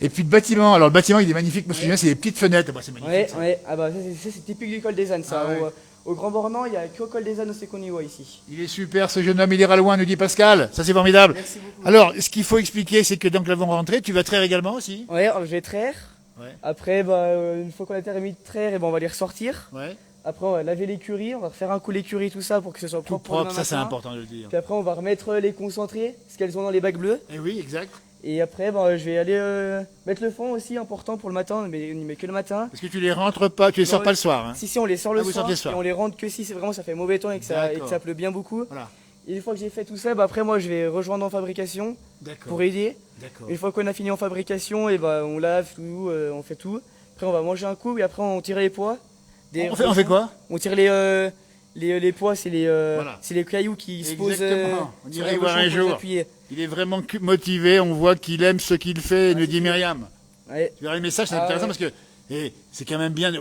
Speaker 1: Et puis le bâtiment. Alors le bâtiment, il est magnifique. Moi, ce que j'aime, c'est les petites fenêtres. Bah, c'est magnifique.
Speaker 6: Ouais,
Speaker 1: ça.
Speaker 6: ouais. Ah bah ça, c'est typique du col des ânes, ça.
Speaker 1: Ah ouais.
Speaker 6: Au Grand Bornand, il n'y a qu'au col des ânes où c'est qu'on y voit ici.
Speaker 1: Il est super, ce jeune homme. Il ira loin, nous dit Pascal. Ça, c'est formidable.
Speaker 6: Merci beaucoup.
Speaker 1: Alors, ce qu'il faut expliquer, c'est que donc, là, vont rentrer. Tu vas traire également aussi.
Speaker 6: Ouais, alors, je vais traire.
Speaker 1: Ouais.
Speaker 6: Après, une fois qu'on a terminé de traire, et on va les ressortir.
Speaker 1: Ouais.
Speaker 6: Après, on va laver l'écurie, on va refaire un coup l'écurie, tout ça pour que ce soit
Speaker 1: Tout
Speaker 6: propre. pour
Speaker 1: propre,
Speaker 6: demain
Speaker 1: ça, c'est
Speaker 6: matin.
Speaker 1: important de le dire.
Speaker 6: Puis après, on va remettre les concentrés, ce qu'elles ont dans les bacs bleus.
Speaker 1: Et oui, exact.
Speaker 6: Et après, je vais aller mettre le fond aussi, important pour le matin, mais on n'y met que le matin.
Speaker 1: Parce que tu les rentres pas, tu les sors
Speaker 6: Non,
Speaker 1: pas le soir. Hein.
Speaker 6: Si, on les sort le
Speaker 1: Ah, vous
Speaker 6: soir,
Speaker 1: sortez le soir.
Speaker 6: et on les rentre que si c'est vraiment ça fait mauvais temps et que ça
Speaker 1: D'accord.
Speaker 6: pleut bien beaucoup.
Speaker 1: Voilà.
Speaker 6: Et une fois que j'ai fait tout ça, après moi je vais rejoindre en fabrication
Speaker 1: D'accord.
Speaker 6: pour aider.
Speaker 1: D'accord.
Speaker 6: Une fois qu'on a fini en fabrication, et on lave tout, on fait tout. Après on va manger un coup et après on tire les pois.
Speaker 1: On fait quoi?
Speaker 6: On tire les pois, c'est
Speaker 1: Voilà.
Speaker 6: les cailloux qui se posent
Speaker 1: Exactement. On
Speaker 6: sur
Speaker 1: irait
Speaker 6: les
Speaker 1: voir
Speaker 6: cochons
Speaker 1: un
Speaker 6: pour les
Speaker 1: jour.
Speaker 6: appuyer.
Speaker 1: Il est vraiment motivé, on voit qu'il aime ce qu'il fait, nous dit Myriam.
Speaker 6: Ouais,
Speaker 1: Tu verras le message, c'est
Speaker 6: Ah
Speaker 1: intéressant
Speaker 6: ouais.
Speaker 1: parce que c'est quand même bien.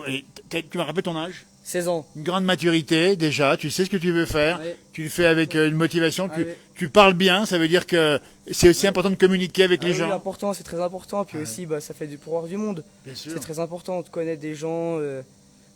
Speaker 1: Tu m'as rappelé ton âge?
Speaker 6: 16 ans.
Speaker 1: Une grande maturité déjà, tu sais ce que tu veux faire,
Speaker 6: Ouais.
Speaker 1: tu le fais avec une motivation,
Speaker 6: Ah ouais.
Speaker 1: tu parles bien, ça veut dire que c'est aussi important de communiquer avec
Speaker 6: Ah
Speaker 1: les
Speaker 6: oui,
Speaker 1: gens.
Speaker 6: important, c'est très important. Puis
Speaker 1: Ah
Speaker 6: aussi, ça fait du pouvoir du monde.
Speaker 1: Bien sûr.
Speaker 6: C'est très important de connaître des gens,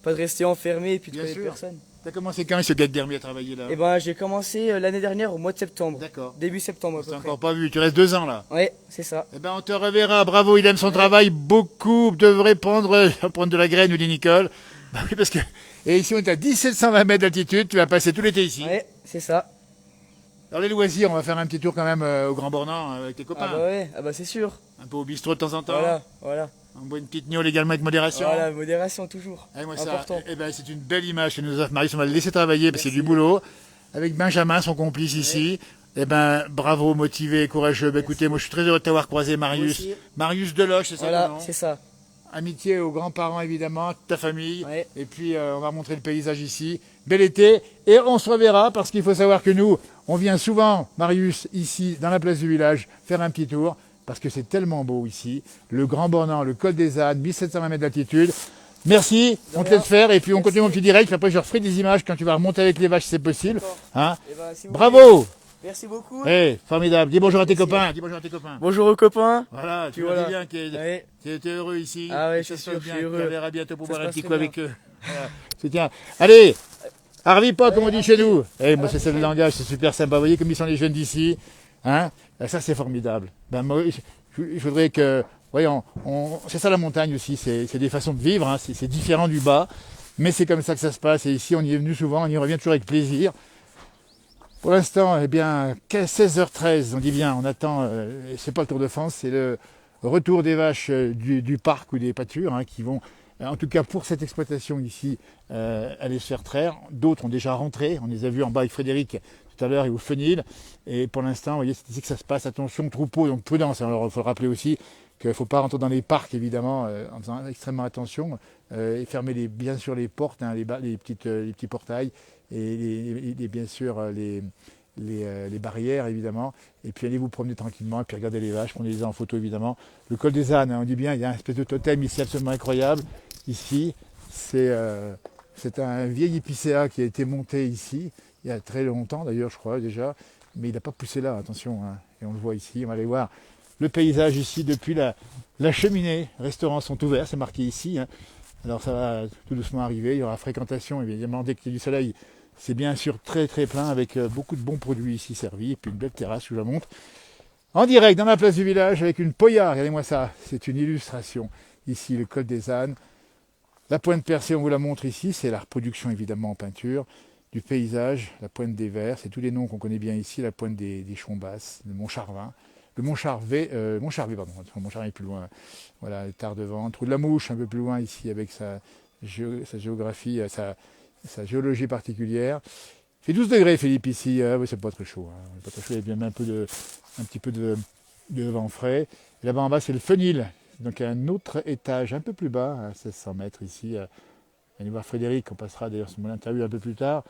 Speaker 6: pas de rester enfermé et puis de
Speaker 1: Bien
Speaker 6: connaître
Speaker 1: sûr.
Speaker 6: personne.
Speaker 1: T'as commencé quand ce Derby à travailler là?
Speaker 6: Et ben j'ai commencé l'année dernière au mois de septembre.
Speaker 1: D'accord.
Speaker 6: Début septembre à
Speaker 1: C'est
Speaker 6: peu près.
Speaker 1: encore pas vu, tu restes 2 ans là.
Speaker 6: Ouais, c'est ça.
Speaker 1: Eh ben on te reverra, bravo, il aime son travail, beaucoup devraient prendre de la graine, nous dit Nicole. Bah oui, parce que... Et ici on est à 1720 mètres d'altitude, tu vas passer tout l'été ici.
Speaker 6: Ouais, c'est ça.
Speaker 1: Alors les loisirs, on va faire un petit tour quand même au Grand Bornand avec tes copains.
Speaker 6: Ah bah ouais, ah bah c'est sûr.
Speaker 1: Un peu au bistrot de temps en temps.
Speaker 6: Voilà.
Speaker 1: On boit une petite gnôle également avec modération.
Speaker 6: Voilà, modération toujours.
Speaker 1: Eh, moi,
Speaker 6: Important.
Speaker 1: eh ben, c'est une belle image que nous a Marius, on va le laisser travailler parce qu'il y a du boulot. Avec Benjamin, son complice ici. Eh ben, bravo, motivé, courageux. Ben, écoutez, moi je suis très heureux de t'avoir croisé, Marius.
Speaker 6: aussi.
Speaker 1: Marius Deloche, c'est ça
Speaker 6: Voilà,
Speaker 1: ton nom?
Speaker 6: c'est ça.
Speaker 1: Amitié aux grands-parents évidemment, ta famille.
Speaker 6: Ouais.
Speaker 1: Et puis on va montrer le paysage ici. Bel été. Et on se reverra parce qu'il faut savoir que nous, on vient souvent, Marius, ici, dans la place du village, faire un petit tour. Parce que c'est tellement beau ici. Le Grand Bornand, le col des Ânes, 1720 mètres d'altitude. Merci, on te laisse faire. Et puis on continue mon petit direct. Puis après je referai des images quand tu vas remonter avec les vaches si c'est possible. Hein?
Speaker 6: Eh ben, si vous
Speaker 1: Bravo!
Speaker 6: voulez. Merci beaucoup.
Speaker 1: Eh, formidable. Dis bonjour à tes
Speaker 6: Merci.
Speaker 1: copains. Dis bonjour à tes copains.
Speaker 6: Bonjour aux copains.
Speaker 1: Voilà, tu
Speaker 6: Voilà.
Speaker 1: vois bien que
Speaker 6: Ouais.
Speaker 1: tu es heureux ici.
Speaker 6: Ah ouais,
Speaker 1: Ça
Speaker 6: c'est
Speaker 1: se
Speaker 6: sûr,
Speaker 1: passe
Speaker 6: je
Speaker 1: bien.
Speaker 6: suis heureux.
Speaker 1: Tu verras bientôt pour
Speaker 6: Ça
Speaker 1: boire
Speaker 6: se
Speaker 1: un petit
Speaker 6: passe
Speaker 1: coup
Speaker 6: très
Speaker 1: avec eux. Voilà. C'est bien. Allez, Harvey Pot, comme on dit chez nous. Eh, moi, c'est ça le langage, c'est super sympa. Vous voyez comme ils sont les jeunes d'ici. Hein? Ça, c'est formidable. Ben, moi, je voudrais que, voyons, c'est ça la montagne aussi. C'est des façons de vivre. Hein. C'est différent du bas. Mais c'est comme ça que ça se passe. Et ici, on y est venu souvent. On y revient toujours avec plaisir. Pour l'instant, eh bien, 16h13, on dit bien, on attend, c'est pas le Tour de France, c'est le retour des vaches du parc ou des pâtures hein, qui vont, en tout cas pour cette exploitation ici, aller se faire traire. D'autres ont déjà rentré, on les a vus en bas avec Frédéric tout à l'heure et au Fenil. Et pour l'instant, vous voyez, c'est ici que ça se passe. Attention, troupeau, donc prudence. Alors, il faut le rappeler aussi qu'il ne faut pas rentrer dans les parcs, évidemment, en faisant extrêmement attention. Et fermer bien sûr les portes, hein, les petits portails. Et bien sûr les barrières évidemment, et puis allez vous promener tranquillement, et puis regardez les vaches, prenez-les en photo évidemment. Le col des ânes, hein, on dit bien, il y a une espèce de totem ici absolument incroyable. Ici, c'est un vieil épicéa qui a été monté ici, il y a très longtemps d'ailleurs je crois déjà, mais il n'a pas poussé là, attention, hein, et on le voit ici, on va aller voir le paysage ici depuis la cheminée. Les restaurants sont ouverts, c'est marqué ici, hein. Alors ça va tout doucement arriver, il y aura fréquentation évidemment dès qu'il y a du soleil. C'est bien sûr très très plein avec beaucoup de bons produits ici servis et puis une belle terrasse où je la monte. En direct dans la place du village avec une poya, regardez-moi ça, c'est une illustration. Ici le col des ânes. La pointe percée, on vous la montre ici, c'est la reproduction évidemment en peinture du paysage, la pointe des Verts, c'est tous les noms qu'on connaît bien ici, la pointe des Chombasses, le Mont Charvin, le Mont Charvet, pardon, le Mont Charvin est plus loin. Voilà, le Tard-de-Vent, Trou de la Mouche un peu plus loin ici avec sa géographie, sa géologie particulière. Il fait 12 degrés Philippe ici, oui, c'est pas très chaud. Hein. Pas très chaud, il y a bien un petit peu de vent frais. Et là-bas en bas c'est le Fenil, donc un autre étage un peu plus bas, à 1600 mètres ici. Allez voir Frédéric, on passera d'ailleurs sur mon interview un peu plus tard,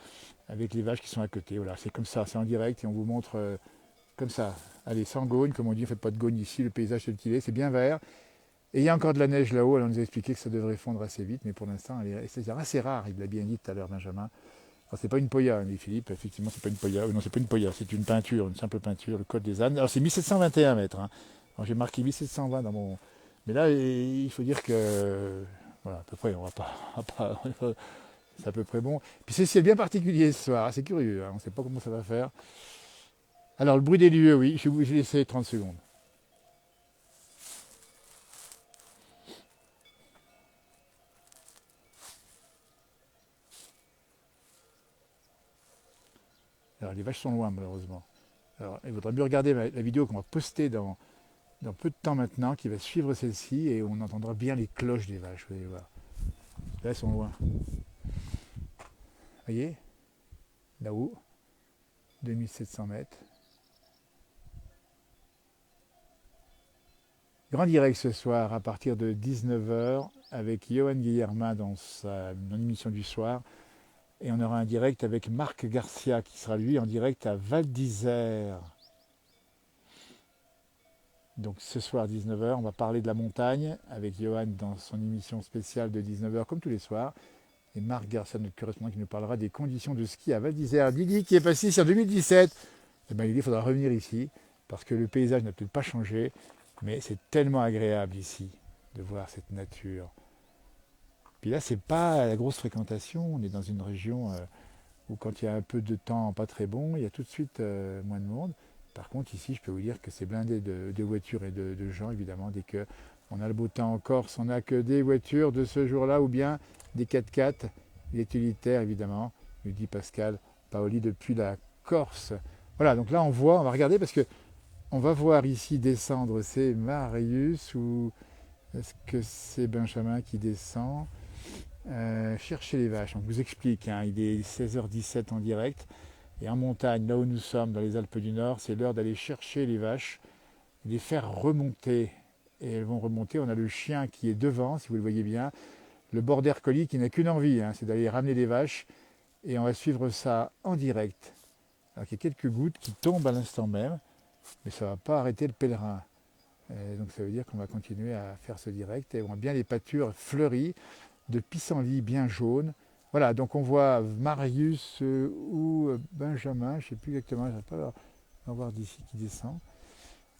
Speaker 1: avec les vaches qui sont à côté. Voilà, c'est comme ça, c'est en direct et on vous montre comme ça. Allez, sans gogne, comme on dit, on ne fait pas de gogne ici, le paysage tel qu'il est, c'est bien vert. Et il y a encore de la neige là-haut, alors on nous a expliqué que ça devrait fondre assez vite, mais pour l'instant, c'est assez rare, il l'a bien dit tout à l'heure, Benjamin. Alors c'est pas une poya, mais Philippe, effectivement, c'est pas une poya. Non, c'est pas une poya, c'est une peinture, une simple peinture, le col des ânes. Alors c'est 1721 mètres. Hein. Alors j'ai marqué 1720 dans mon. Mais là, il faut dire que. Voilà, à peu près, on va pas. C'est à peu près bon. Puis c'est ciel bien particulier ce soir, c'est curieux, hein, on ne sait pas comment ça va faire. Alors le bruit des lieux, oui, je vais laisser 30 secondes. Alors les vaches sont loin malheureusement. Alors il faudra mieux regarder la vidéo qu'on va poster dans peu de temps maintenant, qui va suivre celle-ci, et on entendra bien les cloches des vaches, vous allez voir. Là elles sont loin. Vous voyez, là-haut, 2700 mètres. Grand direct ce soir à partir de 19h avec Johan Guillermin dans son émission du soir. Et on aura un direct avec Marc Garcia qui sera lui en direct à Val d'Isère. Donc ce soir 19h, on va parler de la montagne avec Johan dans son émission spéciale de 19h comme tous les soirs. Et Marc Garcia, notre correspondant, qui nous parlera des conditions de ski à Val d'Isère. Didi qui est passé ici en 2017. Eh bien, il faudra revenir ici parce que le paysage n'a peut-être pas changé, mais c'est tellement agréable ici de voir cette nature. Puis là, c'est pas la grosse fréquentation. On est dans une région où quand il y a un peu de temps pas très bon, il y a tout de suite moins de monde. Par contre, ici, je peux vous dire que c'est blindé de voitures et de gens, évidemment. Dès qu'on a le beau temps en Corse, on n'a que des voitures de ce jour-là ou bien des 4x4, des utilitaires, évidemment, nous dit Pascal Paoli depuis la Corse. Voilà, donc là, on va regarder parce que on va voir ici descendre, c'est Marius ou est-ce que c'est Benjamin qui descend chercher les vaches. On vous explique, hein, il est 16h17 en direct. Et en montagne, là où nous sommes, dans les Alpes du Nord, c'est l'heure d'aller chercher les vaches, les faire remonter. Et elles vont remonter. On a le chien qui est devant, si vous le voyez bien. Le border collie qui n'a qu'une envie, hein, c'est d'aller ramener les vaches. Et on va suivre ça en direct. Alors il y a quelques gouttes qui tombent à l'instant même, mais ça ne va pas arrêter le pèlerin. Et donc ça veut dire qu'on va continuer à faire ce direct. Et on a bien les pâtures fleuries de pissenlits bien jaunes. Voilà, donc on voit Marius ou Benjamin, je ne sais plus exactement, je ne vais pas en voir d'ici qui descend,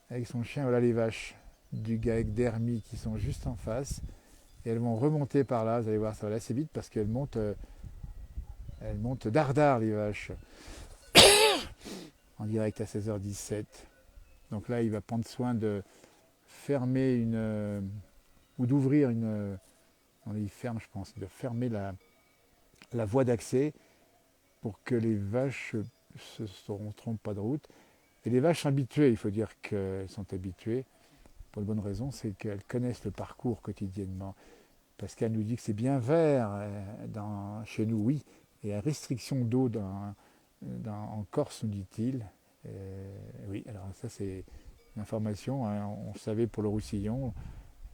Speaker 1: avec son chien. Voilà les vaches du GAEC d'Hermie qui sont juste en face. Et elles vont remonter par là, vous allez voir, ça va aller assez vite parce qu'elles montent dardard les vaches. En direct à 16h17. Donc là, il va prendre soin de fermer ou d'ouvrir une... il ferme, je pense, de fermer la voie d'accès pour que les vaches ne se trompent pas de route. Et les vaches sont habituées, il faut dire qu'elles sont habituées, pour une bonne raison, c'est qu'elles connaissent le parcours quotidiennement. Pascal nous dit que c'est bien vert chez nous, oui, et la restriction d'eau en Corse, nous dit-il. Oui, alors ça c'est une information, hein, on savait pour le Roussillon,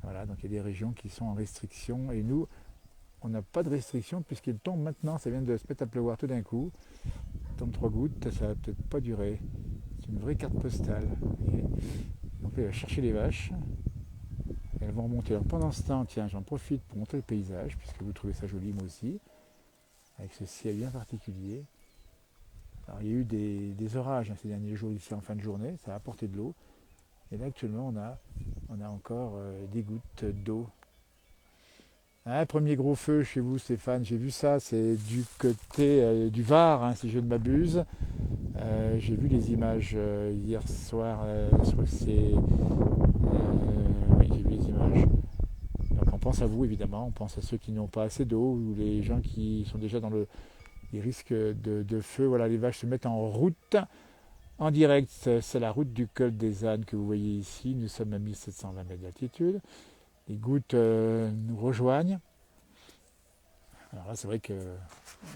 Speaker 1: voilà, donc il y a des régions qui sont en restriction, et nous, on n'a pas de restriction puisqu'il tombe maintenant, ça vient de se mettre à pleuvoir tout d'un coup. Il tombe 3 gouttes, ça va peut-être pas durer. C'est une vraie carte postale. Donc là, il va chercher les vaches. Elles vont remonter. Alors pendant ce temps, tiens, j'en profite pour montrer le paysage, puisque vous trouvez ça joli, moi aussi, avec ce ciel bien particulier. Alors il y a eu des orages ces derniers jours ici en fin de journée, ça a apporté de l'eau. Et là actuellement, on a encore des gouttes d'eau. Un premier gros feu chez vous, Stéphane, j'ai vu ça, c'est du côté du Var, hein, si je ne m'abuse. J'ai vu les images hier soir, je crois que c'est... oui, j'ai vu les images. Donc on pense à vous, évidemment, on pense à ceux qui n'ont pas assez d'eau, ou les gens qui sont déjà dans les risques de feu. Voilà, les vaches se mettent en route, en direct. C'est la route du col des Ânes que vous voyez ici. Nous sommes à 1720 mètres d'altitude. Les gouttes nous rejoignent. Alors là, c'est vrai que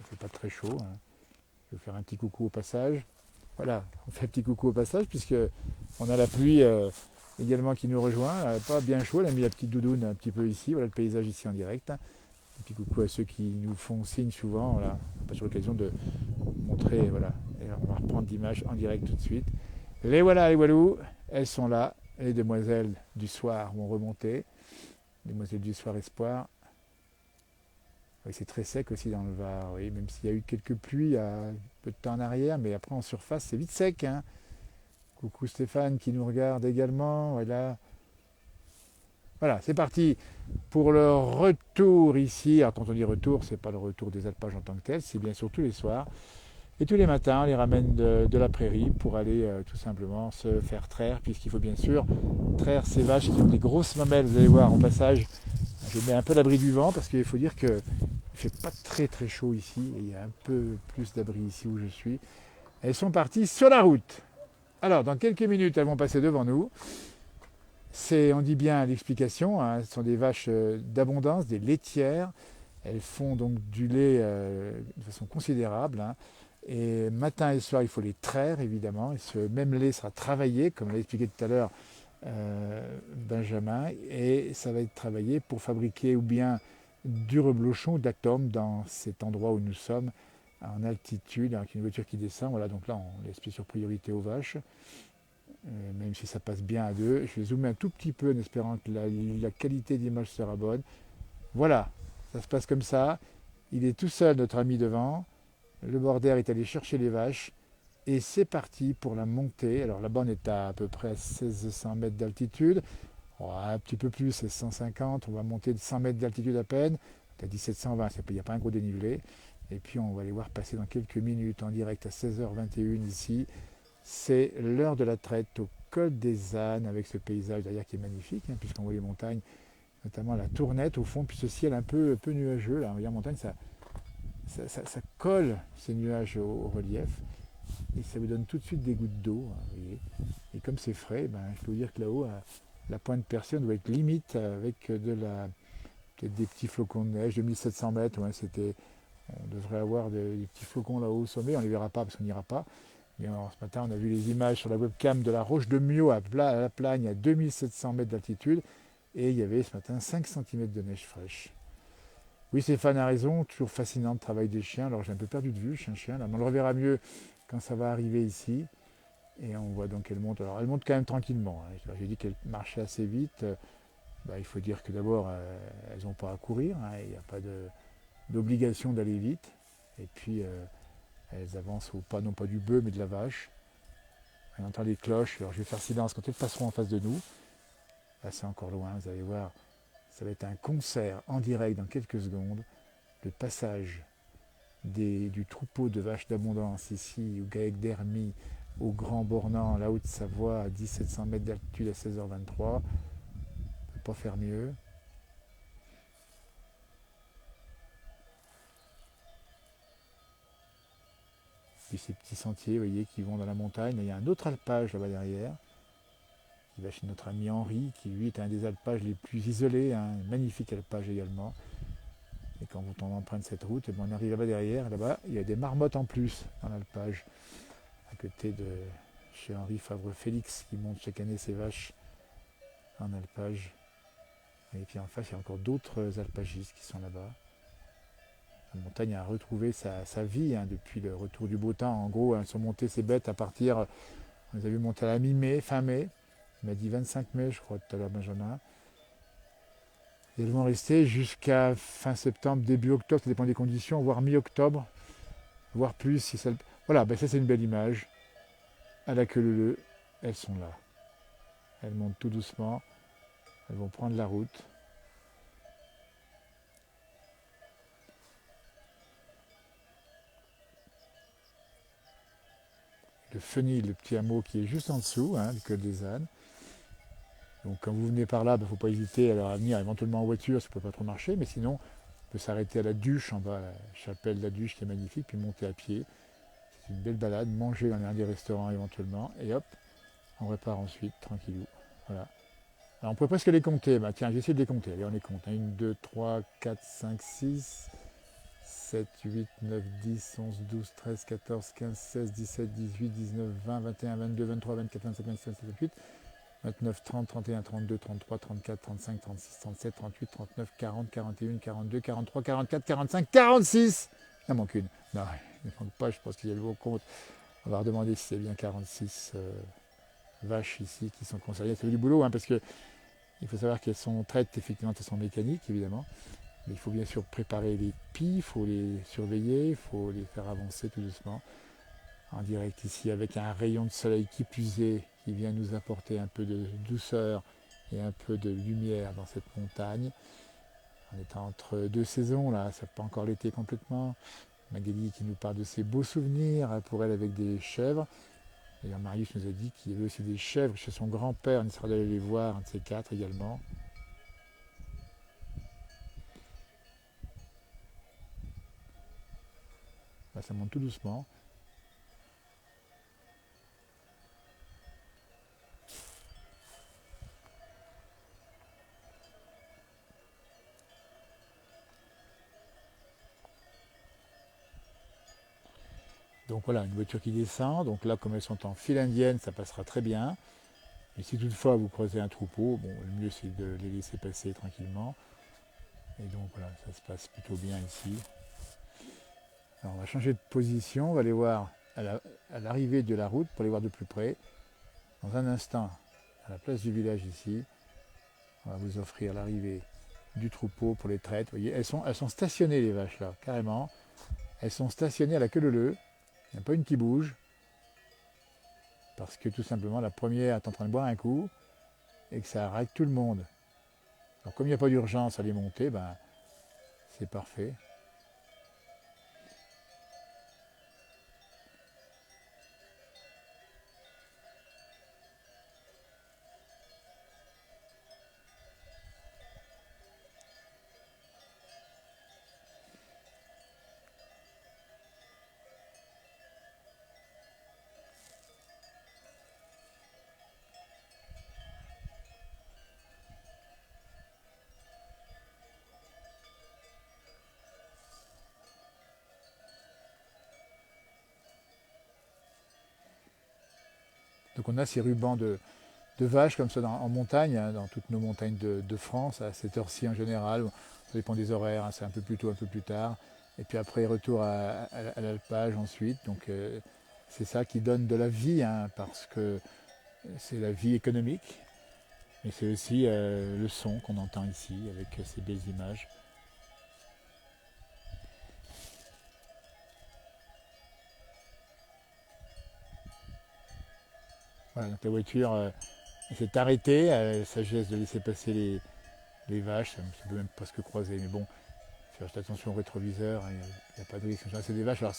Speaker 1: c'est pas très chaud. Hein. Je vais faire un petit coucou au passage. Voilà, on fait un petit coucou au passage puisque on a la pluie également qui nous rejoint. Pas bien chaud, elle a mis la petite doudoune un petit peu ici. Voilà le paysage ici en direct. Un petit coucou à ceux qui nous font signe souvent. Voilà, on n'a pas sur l'occasion de montrer. Voilà, et on va reprendre l'image en direct tout de suite. Les voilà, les Walous, elles sont là. Les demoiselles du soir vont remonter. Demoiselles du soir espoir. Oui, c'est très sec aussi dans le Var, oui, même s'il y a eu quelques pluies il y a un peu de temps en arrière, mais après en surface c'est vite sec. Hein. Coucou Stéphane qui nous regarde également. Voilà, voilà, c'est parti pour le retour ici. Alors quand on dit retour, c'est pas le retour des alpages en tant que tel, c'est bien sûr tous les soirs. Et tous les matins, on les ramène de la prairie pour aller tout simplement se faire traire, puisqu'il faut bien sûr traire ces vaches qui ont des grosses mamelles. Vous allez voir en passage, je mets un peu l'abri du vent parce qu'il faut dire qu'il ne fait pas très très chaud ici. Et il y a un peu plus d'abri ici où je suis. Elles sont parties sur la route. Alors dans quelques minutes, elles vont passer devant nous. On dit bien l'explication, hein, ce sont des vaches d'abondance, des laitières. Elles font donc du lait de façon considérable. Hein. Et matin et soir, il faut les traire, évidemment. Et ce même lait sera travaillé, comme l'a expliqué tout à l'heure Benjamin. Et ça va être travaillé pour fabriquer ou bien du reblochon ou de la tome dans cet endroit où nous sommes, en altitude, avec une voiture qui descend. Voilà, donc là, on laisse bien sûr priorité aux vaches. Même si ça passe bien à deux. Je vais zoomer un tout petit peu en espérant que la qualité d'image sera bonne. Voilà, ça se passe comme ça. Il est tout seul, notre ami devant. Le border est allé chercher les vaches et c'est parti pour la montée. Alors là-bas on est à peu près à 1600 mètres d'altitude, un petit peu plus, c'est 150, on va monter de 100 mètres d'altitude à peine. à 1720, il n'y a pas un gros dénivelé. Et puis on va les voir passer dans quelques minutes en direct à 16h21 ici. C'est l'heure de la traite au col des ânes avec ce paysage derrière qui est magnifique, hein, puisqu'on voit les montagnes, notamment la Tournette au fond, puis ce ciel un peu nuageux. Là, on voit la montagne, ça colle ces nuages au relief et ça vous donne tout de suite des gouttes d'eau. Hein, vous voyez. Et comme c'est frais, je peux vous dire que là-haut, la pointe percée, on doit être limite avec peut-être des petits flocons de neige de 1700 mètres. Ouais, on devrait avoir des petits flocons là-haut au sommet, on ne les verra pas parce qu'on n'ira pas. Mais alors, ce matin, on a vu les images sur la webcam de la roche de Mio à la Plagne à 2700 mètres d'altitude. Et il y avait ce matin 5 cm de neige fraîche. Oui, Stéphane a raison, toujours fascinant le travail des chiens. Alors j'ai un peu perdu de vue, chien, là, mais on le reverra mieux quand ça va arriver ici. Et on voit donc qu'elle monte. Alors elle monte quand même tranquillement. Hein. J'ai dit qu'elle marchait assez vite. Il faut dire que d'abord, elles n'ont pas à courir. Hein. Il n'y a pas d'obligation d'aller vite. Et puis, elles avancent au pas, non pas du bœuf, mais de la vache. On entend les cloches. Alors je vais faire silence quand elles passeront en face de nous. Là, c'est encore loin, vous allez voir. Ça va être un concert en direct dans quelques secondes. Le passage du troupeau de vaches d'abondance ici, au Gaec d'Hermie, au Grand Bornand, la Haute-Savoie, à 1700 mètres d'altitude à 16h23. On ne peut pas faire mieux. Puis ces petits sentiers, vous voyez, qui vont dans la montagne. Il y a un autre alpage là-bas derrière, qui va chez notre ami Henri, qui lui est un des alpages les plus isolés, un magnifique alpage également. Et quand on emprunte cette route, on arrive là-bas derrière, là-bas, il y a des marmottes en plus dans l'alpage, à côté de chez Henri Favre-Félix, qui monte chaque année ses vaches en alpage. Et puis en face, il y a encore d'autres alpagistes qui sont là-bas. La montagne a retrouvé sa vie hein, depuis le retour du beau temps. En gros, elles sont montées ces bêtes à partir, on les a vu monter à la mi-mai, fin mai. Il m'a dit 25 mai, je crois, tout à l'heure, Benjamin. Et elles vont rester jusqu'à fin septembre, début octobre, ça dépend des conditions, voire mi-octobre, voire plus. Si ça... Voilà, ça c'est une belle image. À la queue leu, elles sont là. Elles montent tout doucement. Elles vont prendre la route. Le Fenil, le petit hameau qui est juste en dessous, hein, du col des ânes. Donc quand vous venez par là, il ne faut pas hésiter à venir éventuellement en voiture, ça ne peut pas trop marcher, mais sinon on peut s'arrêter à la Duche en bas, la chapelle de la Duche qui est magnifique, puis monter à pied. C'est une belle balade, manger dans un des restaurants éventuellement, et hop, on repart ensuite, tranquillou. Voilà. Alors on pourrait presque les compter, tiens, je vais essayer de les compter, allez on les compte. 1, 2, 3, 4, 5, 6, 7, 8, 9, 10, 11, 12, 13, 14, 15, 16, 17, 18, 19, 20, 21, 22, 23, 24, 25, 26, 27, 28, 29, 30, 31, 32, 33, 34, 35, 36, 37, 38, 39, 40, 41, 42, 43, 44, 45, 46. Il en manque une. Non, il ne manque pas, je pense qu'il y a le bon compte. On va redemander si c'est bien 46 vaches ici qui sont conservées. C'est du boulot, hein, parce que il faut savoir qu'elles sont traites effectivement de façon mécanique, évidemment. Mais il faut bien sûr préparer les pies, il faut les surveiller, il faut les faire avancer tout doucement. En direct ici avec un rayon de soleil qui puisait, qui vient nous apporter un peu de douceur et un peu de lumière dans cette montagne. On est entre deux saisons là, c'est pas encore l'été complètement. Magali qui nous parle de ses beaux souvenirs pour elle avec des chèvres. D'ailleurs Marius nous a dit qu'il y avait aussi des chèvres chez son grand-père, on essaiera d'aller les voir, un de ces quatre également. Là, ça monte tout doucement. Donc voilà, une voiture qui descend. Donc là, comme elles sont en file indienne, ça passera très bien. Et si toutefois vous croisez un troupeau, bon, le mieux c'est de les laisser passer tranquillement. Et donc voilà, ça se passe plutôt bien ici. Alors on va changer de position, on va aller voir à l'arrivée de la route pour les voir de plus près. Dans un instant, à la place du village ici, on va vous offrir l'arrivée du troupeau pour les traites. Vous voyez, elles sont stationnées les vaches là, carrément. Elles sont stationnées à la queue leu. Il n'y en a pas une qui bouge. Parce que tout simplement la première est en train de boire un coup et que ça arrête tout le monde. Alors comme il n'y a pas d'urgence à les monter, c'est parfait. Donc on a ces rubans de vaches comme ça en montagne, hein, dans toutes nos montagnes de France, à cette heure-ci en général. Ça dépend des horaires, hein, c'est un peu plus tôt, un peu plus tard. Et puis après, retour à l'alpage ensuite. Donc c'est ça qui donne de la vie, hein, parce que c'est la vie économique. Mais c'est aussi le son qu'on entend ici avec ces belles images. Voilà, donc la voiture s'est arrêtée, elle sagesse de laisser passer les vaches, ça peut même presque croiser, mais bon, faire attention au rétroviseur, il n'y a pas de risque. C'est des vaches, alors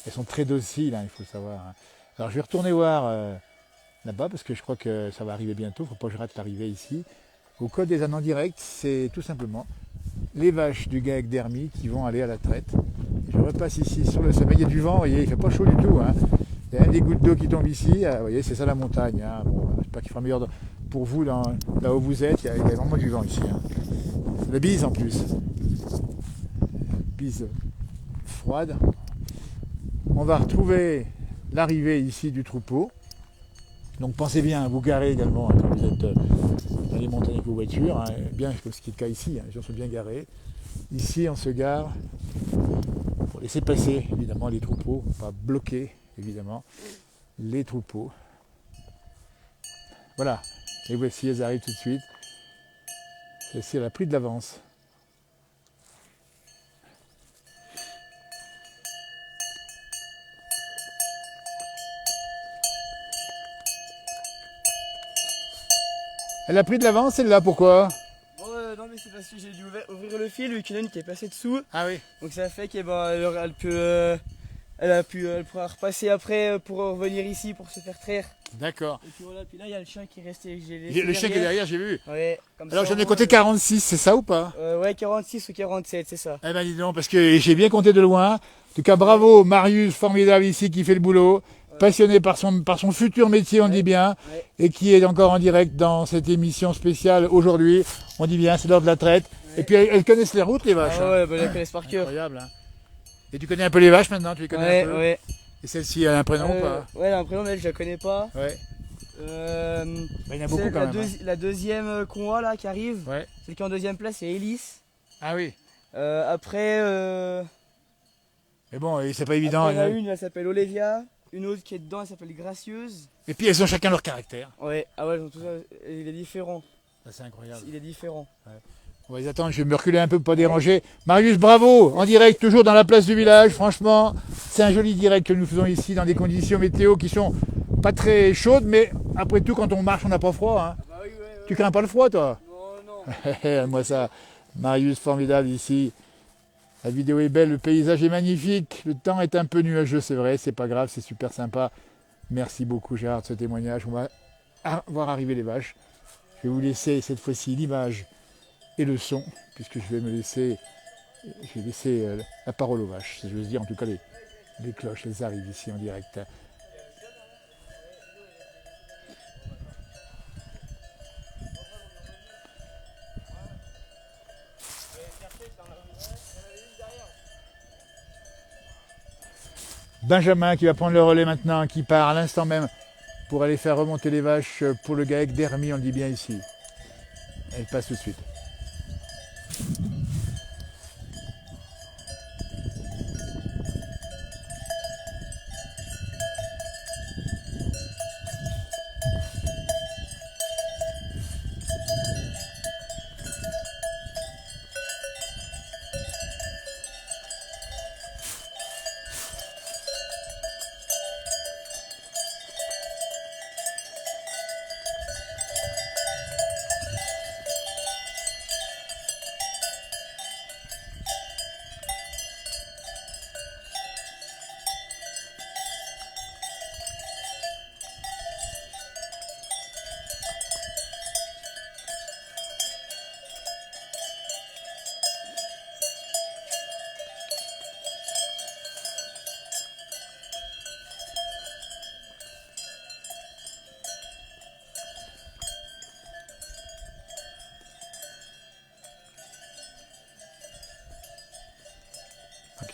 Speaker 1: elles sont très dociles, hein, il faut le savoir. Hein. Alors je vais retourner voir là-bas, parce que je crois que ça va arriver bientôt, il ne faut pas que je rate l'arrivée ici. Au col des ânes en direct, c'est tout simplement les vaches du GAEC d'Hermie qui vont aller à la traite. Je repasse ici sur le sommet, il y a du vent, vous voyez, il ne fait pas chaud du tout. Hein. Il y a des gouttes d'eau qui tombent ici, vous voyez, c'est ça la montagne. Hein. Bon, j'espère qu'il fera meilleur pour vous là où vous êtes, il y a vraiment du vent ici. Hein. C'est la bise en plus. Bise froide. On va retrouver l'arrivée ici du troupeau. Donc pensez bien à vous garer également hein, quand vous êtes dans les montagnes avec vos voitures, hein, bien comme ce qui est le cas ici, hein, les gens sont bien garés. Ici on se gare pour laisser passer évidemment les troupeaux, pas bloquer évidemment les troupeaux. Voilà, et voici, elles arrivent tout de suite. Celle-ci elle a pris de l'avance. Elle a pris de l'avance celle-là, pourquoi?
Speaker 6: Non mais c'est parce que j'ai dû ouvrir le fil, vu qu'il y en a une qui est passée dessous.
Speaker 1: Ah oui.
Speaker 6: Donc ça fait qu'elle elle pourra repasser après pour revenir ici pour se faire traire.
Speaker 1: D'accord.
Speaker 6: Et puis voilà, puis là il y a le chien qui est resté.
Speaker 1: Le chien qui est derrière, j'ai vu.
Speaker 6: Ouais, comme
Speaker 1: Alors
Speaker 6: ça,
Speaker 1: j'en ai compté 46, c'est ça ou pas?
Speaker 6: Ouais, 46 ou 47, c'est ça.
Speaker 1: Eh ben dis donc, parce que j'ai bien compté de loin. En tout cas, bravo Marius, formidable ici, qui fait le boulot. Passionné par son futur métier, on dit bien, et qui est encore en direct dans cette émission spéciale aujourd'hui. On dit bien, c'est l'heure de la traite. Et puis elles connaissent les routes, les vaches.
Speaker 6: Ah ouais, bah, elles connaissent par cœur.
Speaker 1: Incroyable. Hein. Et tu connais un peu les vaches maintenant, tu les connais un peu.
Speaker 6: Ouais.
Speaker 1: Et celle-ci, elle a un prénom ou pas?
Speaker 6: Ouais, elle a un prénom, mais elle, je la connais pas.
Speaker 1: Ouais.
Speaker 6: Bah,
Speaker 1: il y en a beaucoup quand même.
Speaker 6: La deuxième qu'on voit là qui arrive,
Speaker 1: Ouais.
Speaker 6: celle qui est en deuxième place, c'est Elise.
Speaker 1: Ah oui.
Speaker 6: Après,
Speaker 1: Mais bon, c'est pas évident.
Speaker 6: il y en a une, elle s'appelle Olivia. Une autre qui est dedans, elle s'appelle Gracieuse.
Speaker 1: Et puis elles ont chacun leur caractère.
Speaker 6: Ouais, ah ouais, tout ça, il est différent.
Speaker 1: Ça, c'est incroyable.
Speaker 6: Il est différent.
Speaker 1: On va les attendre, je vais me reculer un peu pour pas déranger. Marius, bravo, en direct, toujours dans la place du village. Franchement, c'est un joli direct que nous faisons ici dans des conditions météo qui sont pas très chaudes, mais après tout, quand on marche, on n'a pas froid. Hein.
Speaker 6: Bah oui, ouais.
Speaker 1: Tu crains pas le froid, toi?
Speaker 6: Non.
Speaker 1: Moi, ça, Marius, formidable ici. La vidéo est belle, le paysage est magnifique. Le temps est un peu nuageux, c'est vrai, c'est pas grave, c'est super sympa. Merci beaucoup, Gérard, de ce témoignage. On va voir arriver les vaches. Je vais vous laisser cette fois-ci l'image et le son, puisque je vais laisser la parole aux vaches. Je veux dire, en tout cas, les cloches, elles arrivent ici en direct. Benjamin qui va prendre le relais maintenant, qui part à l'instant même pour aller faire remonter les vaches pour le GAEC d'Hermie, on le dit bien ici. Elle passe tout de suite.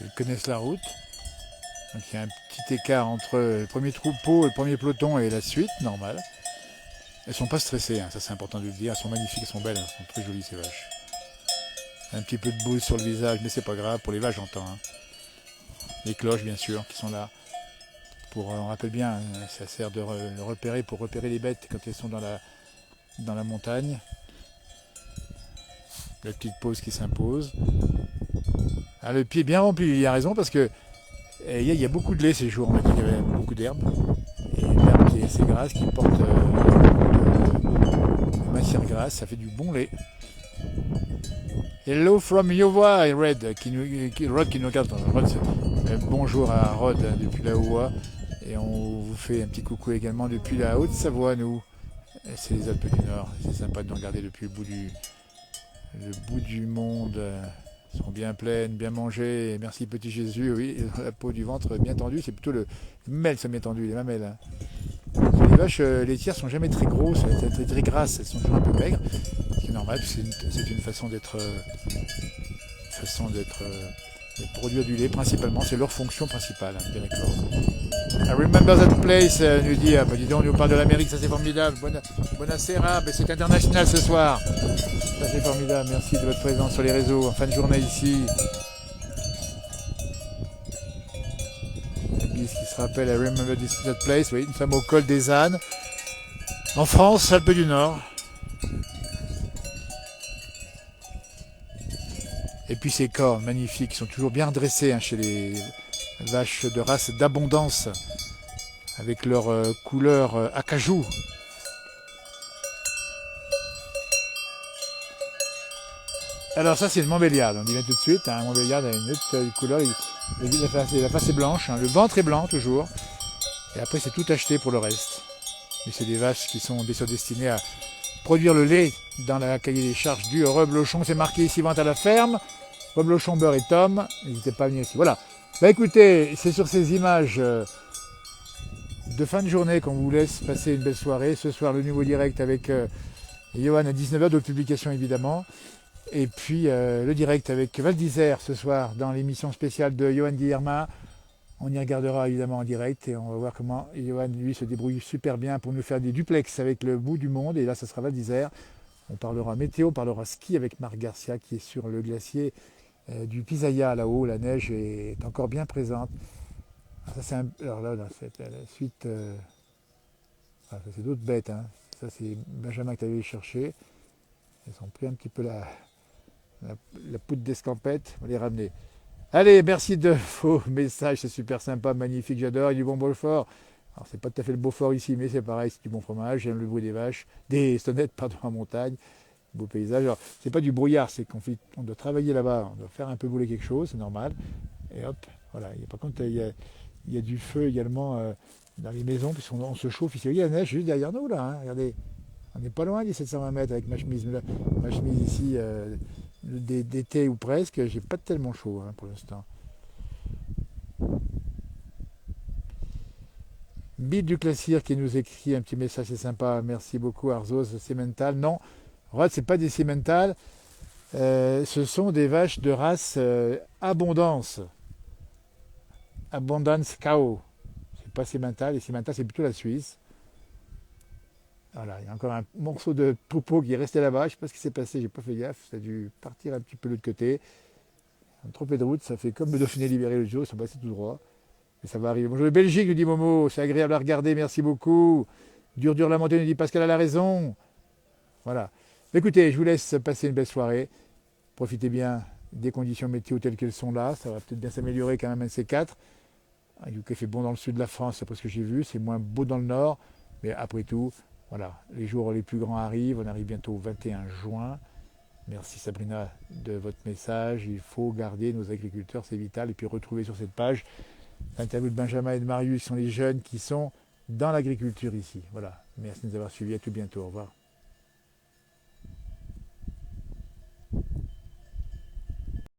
Speaker 1: Ils connaissent la route. Donc il y a un petit écart entre le premier troupeau, le premier peloton et la suite, normal. Elles sont pas stressées, hein, ça c'est important de le dire. Elles sont magnifiques, elles sont belles, elles sont très jolies ces vaches. Un petit peu de bouse sur le visage, mais c'est pas grave, pour les vaches j'entends. Hein. Les cloches bien sûr qui sont là. On rappelle bien, hein, ça sert de repérer pour repérer les bêtes quand elles sont dans la montagne. La petite pause qui s'impose. Ah, le pied bien rempli, il a raison parce que il y a beaucoup de lait ces jours, on m'a dit qu'il y avait beaucoup d'herbe. Et l'herbe qui est assez grasse, qui porte de matière grasse, ça fait du bon lait. Hello from Iowa, Rod qui nous regarde. Rod, bonjour à Rod depuis la Iowa. Et on vous fait un petit coucou également depuis la Haute-Savoie, nous. C'est les Alpes du Nord. C'est sympa de nous regarder depuis le bout du monde. Elles sont bien pleines, bien mangées. Merci petit Jésus, oui. La peau du ventre bien tendue. C'est plutôt les mamelles sont bien tendues, les mamelles. Hein. Les vaches laitières sont jamais très grosses, elles sont très grasses. Elles sont toujours un peu maigres. Ce qui est normal, c'est une façon de produire du lait principalement. C'est leur fonction principale, hein, bien d'accord. I remember that place, nous dit, dis donc, on nous parle de l'Amérique, ça c'est formidable. Buonasera, c'est international ce soir. Ça c'est formidable, merci de votre présence sur les réseaux, en fin de journée ici. L'église qui se rappelle, I remember that place, oui, nous sommes au col des ânes, en France, Alpes du Nord. Et puis ces corps magnifiques, qui sont toujours bien dressés hein, chez les vaches de race d'abondance, avec leur couleur acajou. Alors ça c'est une Montbéliarde, on dit bien tout de suite, hein, un Montbéliarde a une autre couleur, la face est blanche, hein, le ventre est blanc toujours, et après c'est tout acheté pour le reste. Mais c'est des vaches qui sont destinées à produire le lait dans la cahier des charges du Reblochon, c'est marqué ici vente à la ferme, Reblochon beurre et tome, n'hésitez pas à venir ici. Voilà, bah écoutez, c'est sur ces images de fin de journée qu'on vous laisse passer une belle soirée. Ce soir le nouveau direct avec Johan à 19h, de publication évidemment. Et puis le direct avec Val d'Isère ce soir dans l'émission spéciale de Johan Guillermin. On y regardera évidemment en direct et on va voir comment Johan lui se débrouille super bien pour nous faire des duplex avec le bout du monde. Et là ça sera Val d'Isère. On parlera météo, on parlera ski avec Marc Garcia qui est sur le glacier du Pisaya là-haut. La neige est encore bien présente. Alors là, c'est la suite. Ça c'est d'autres bêtes. Hein. Ça c'est Benjamin que tu allé les chercher. Ils ont pris un petit peu la poudre d'escampette. On va les ramener. Allez, merci de vos messages. C'est super sympa, magnifique. J'adore. Il y a du bon Beaufort. Alors c'est pas tout à fait le Beaufort ici, mais c'est pareil. C'est du bon fromage. J'aime le bruit des vaches, des sonnettes, pardon, en montagne. Beau paysage. Alors c'est pas du brouillard. C'est on doit travailler là-bas. On doit faire un peu bouler quelque chose. C'est normal. Et hop, voilà. Par contre, il y a du feu également dans les maisons, puisqu'on se chauffe ici. Il y a la neige juste derrière nous, là. Hein. Regardez, on n'est pas loin des 720 mètres avec ma chemise. Ma chemise ici, d'été ou presque, j'ai pas tellement chaud hein, pour l'instant. Bide du Classir qui nous écrit un petit message, c'est sympa. Merci beaucoup, Arzos, Simmental. Non, Rod, c'est pas des Simmental. Ce sont des vaches de race Abondance. Abondance Cow. C'est pas Simmental, et Simmental c'est plutôt la Suisse. Voilà, il y a encore un morceau de troupeau qui est resté là-bas, je ne sais pas ce qui s'est passé, j'ai pas fait gaffe, ça a dû partir un petit peu de l'autre côté. Un trompé de route, ça fait comme le Dauphiné libéré le jour, ça passait tout droit. Et ça va arriver. Bonjour de Belgique, nous dit Momo, c'est agréable à regarder, merci beaucoup. Dur la montée, nous dit Pascal a la raison. Voilà. Écoutez, je vous laisse passer une belle soirée. Profitez bien des conditions météo telles qu'elles sont là, ça va peut-être bien s'améliorer quand même un de ces quatre. Il fait bon dans le sud de la France, c'est pas ce que j'ai vu, c'est moins beau dans le nord, mais après tout, voilà, les jours les plus grands arrivent, on arrive bientôt au 21 juin. Merci Sabrina de votre message, il faut garder nos agriculteurs, c'est vital, et puis retrouver sur cette page l'interview de Benjamin et de Marius, qui sont les jeunes qui sont dans l'agriculture ici. Voilà, merci de nous avoir suivis, à tout bientôt, au revoir.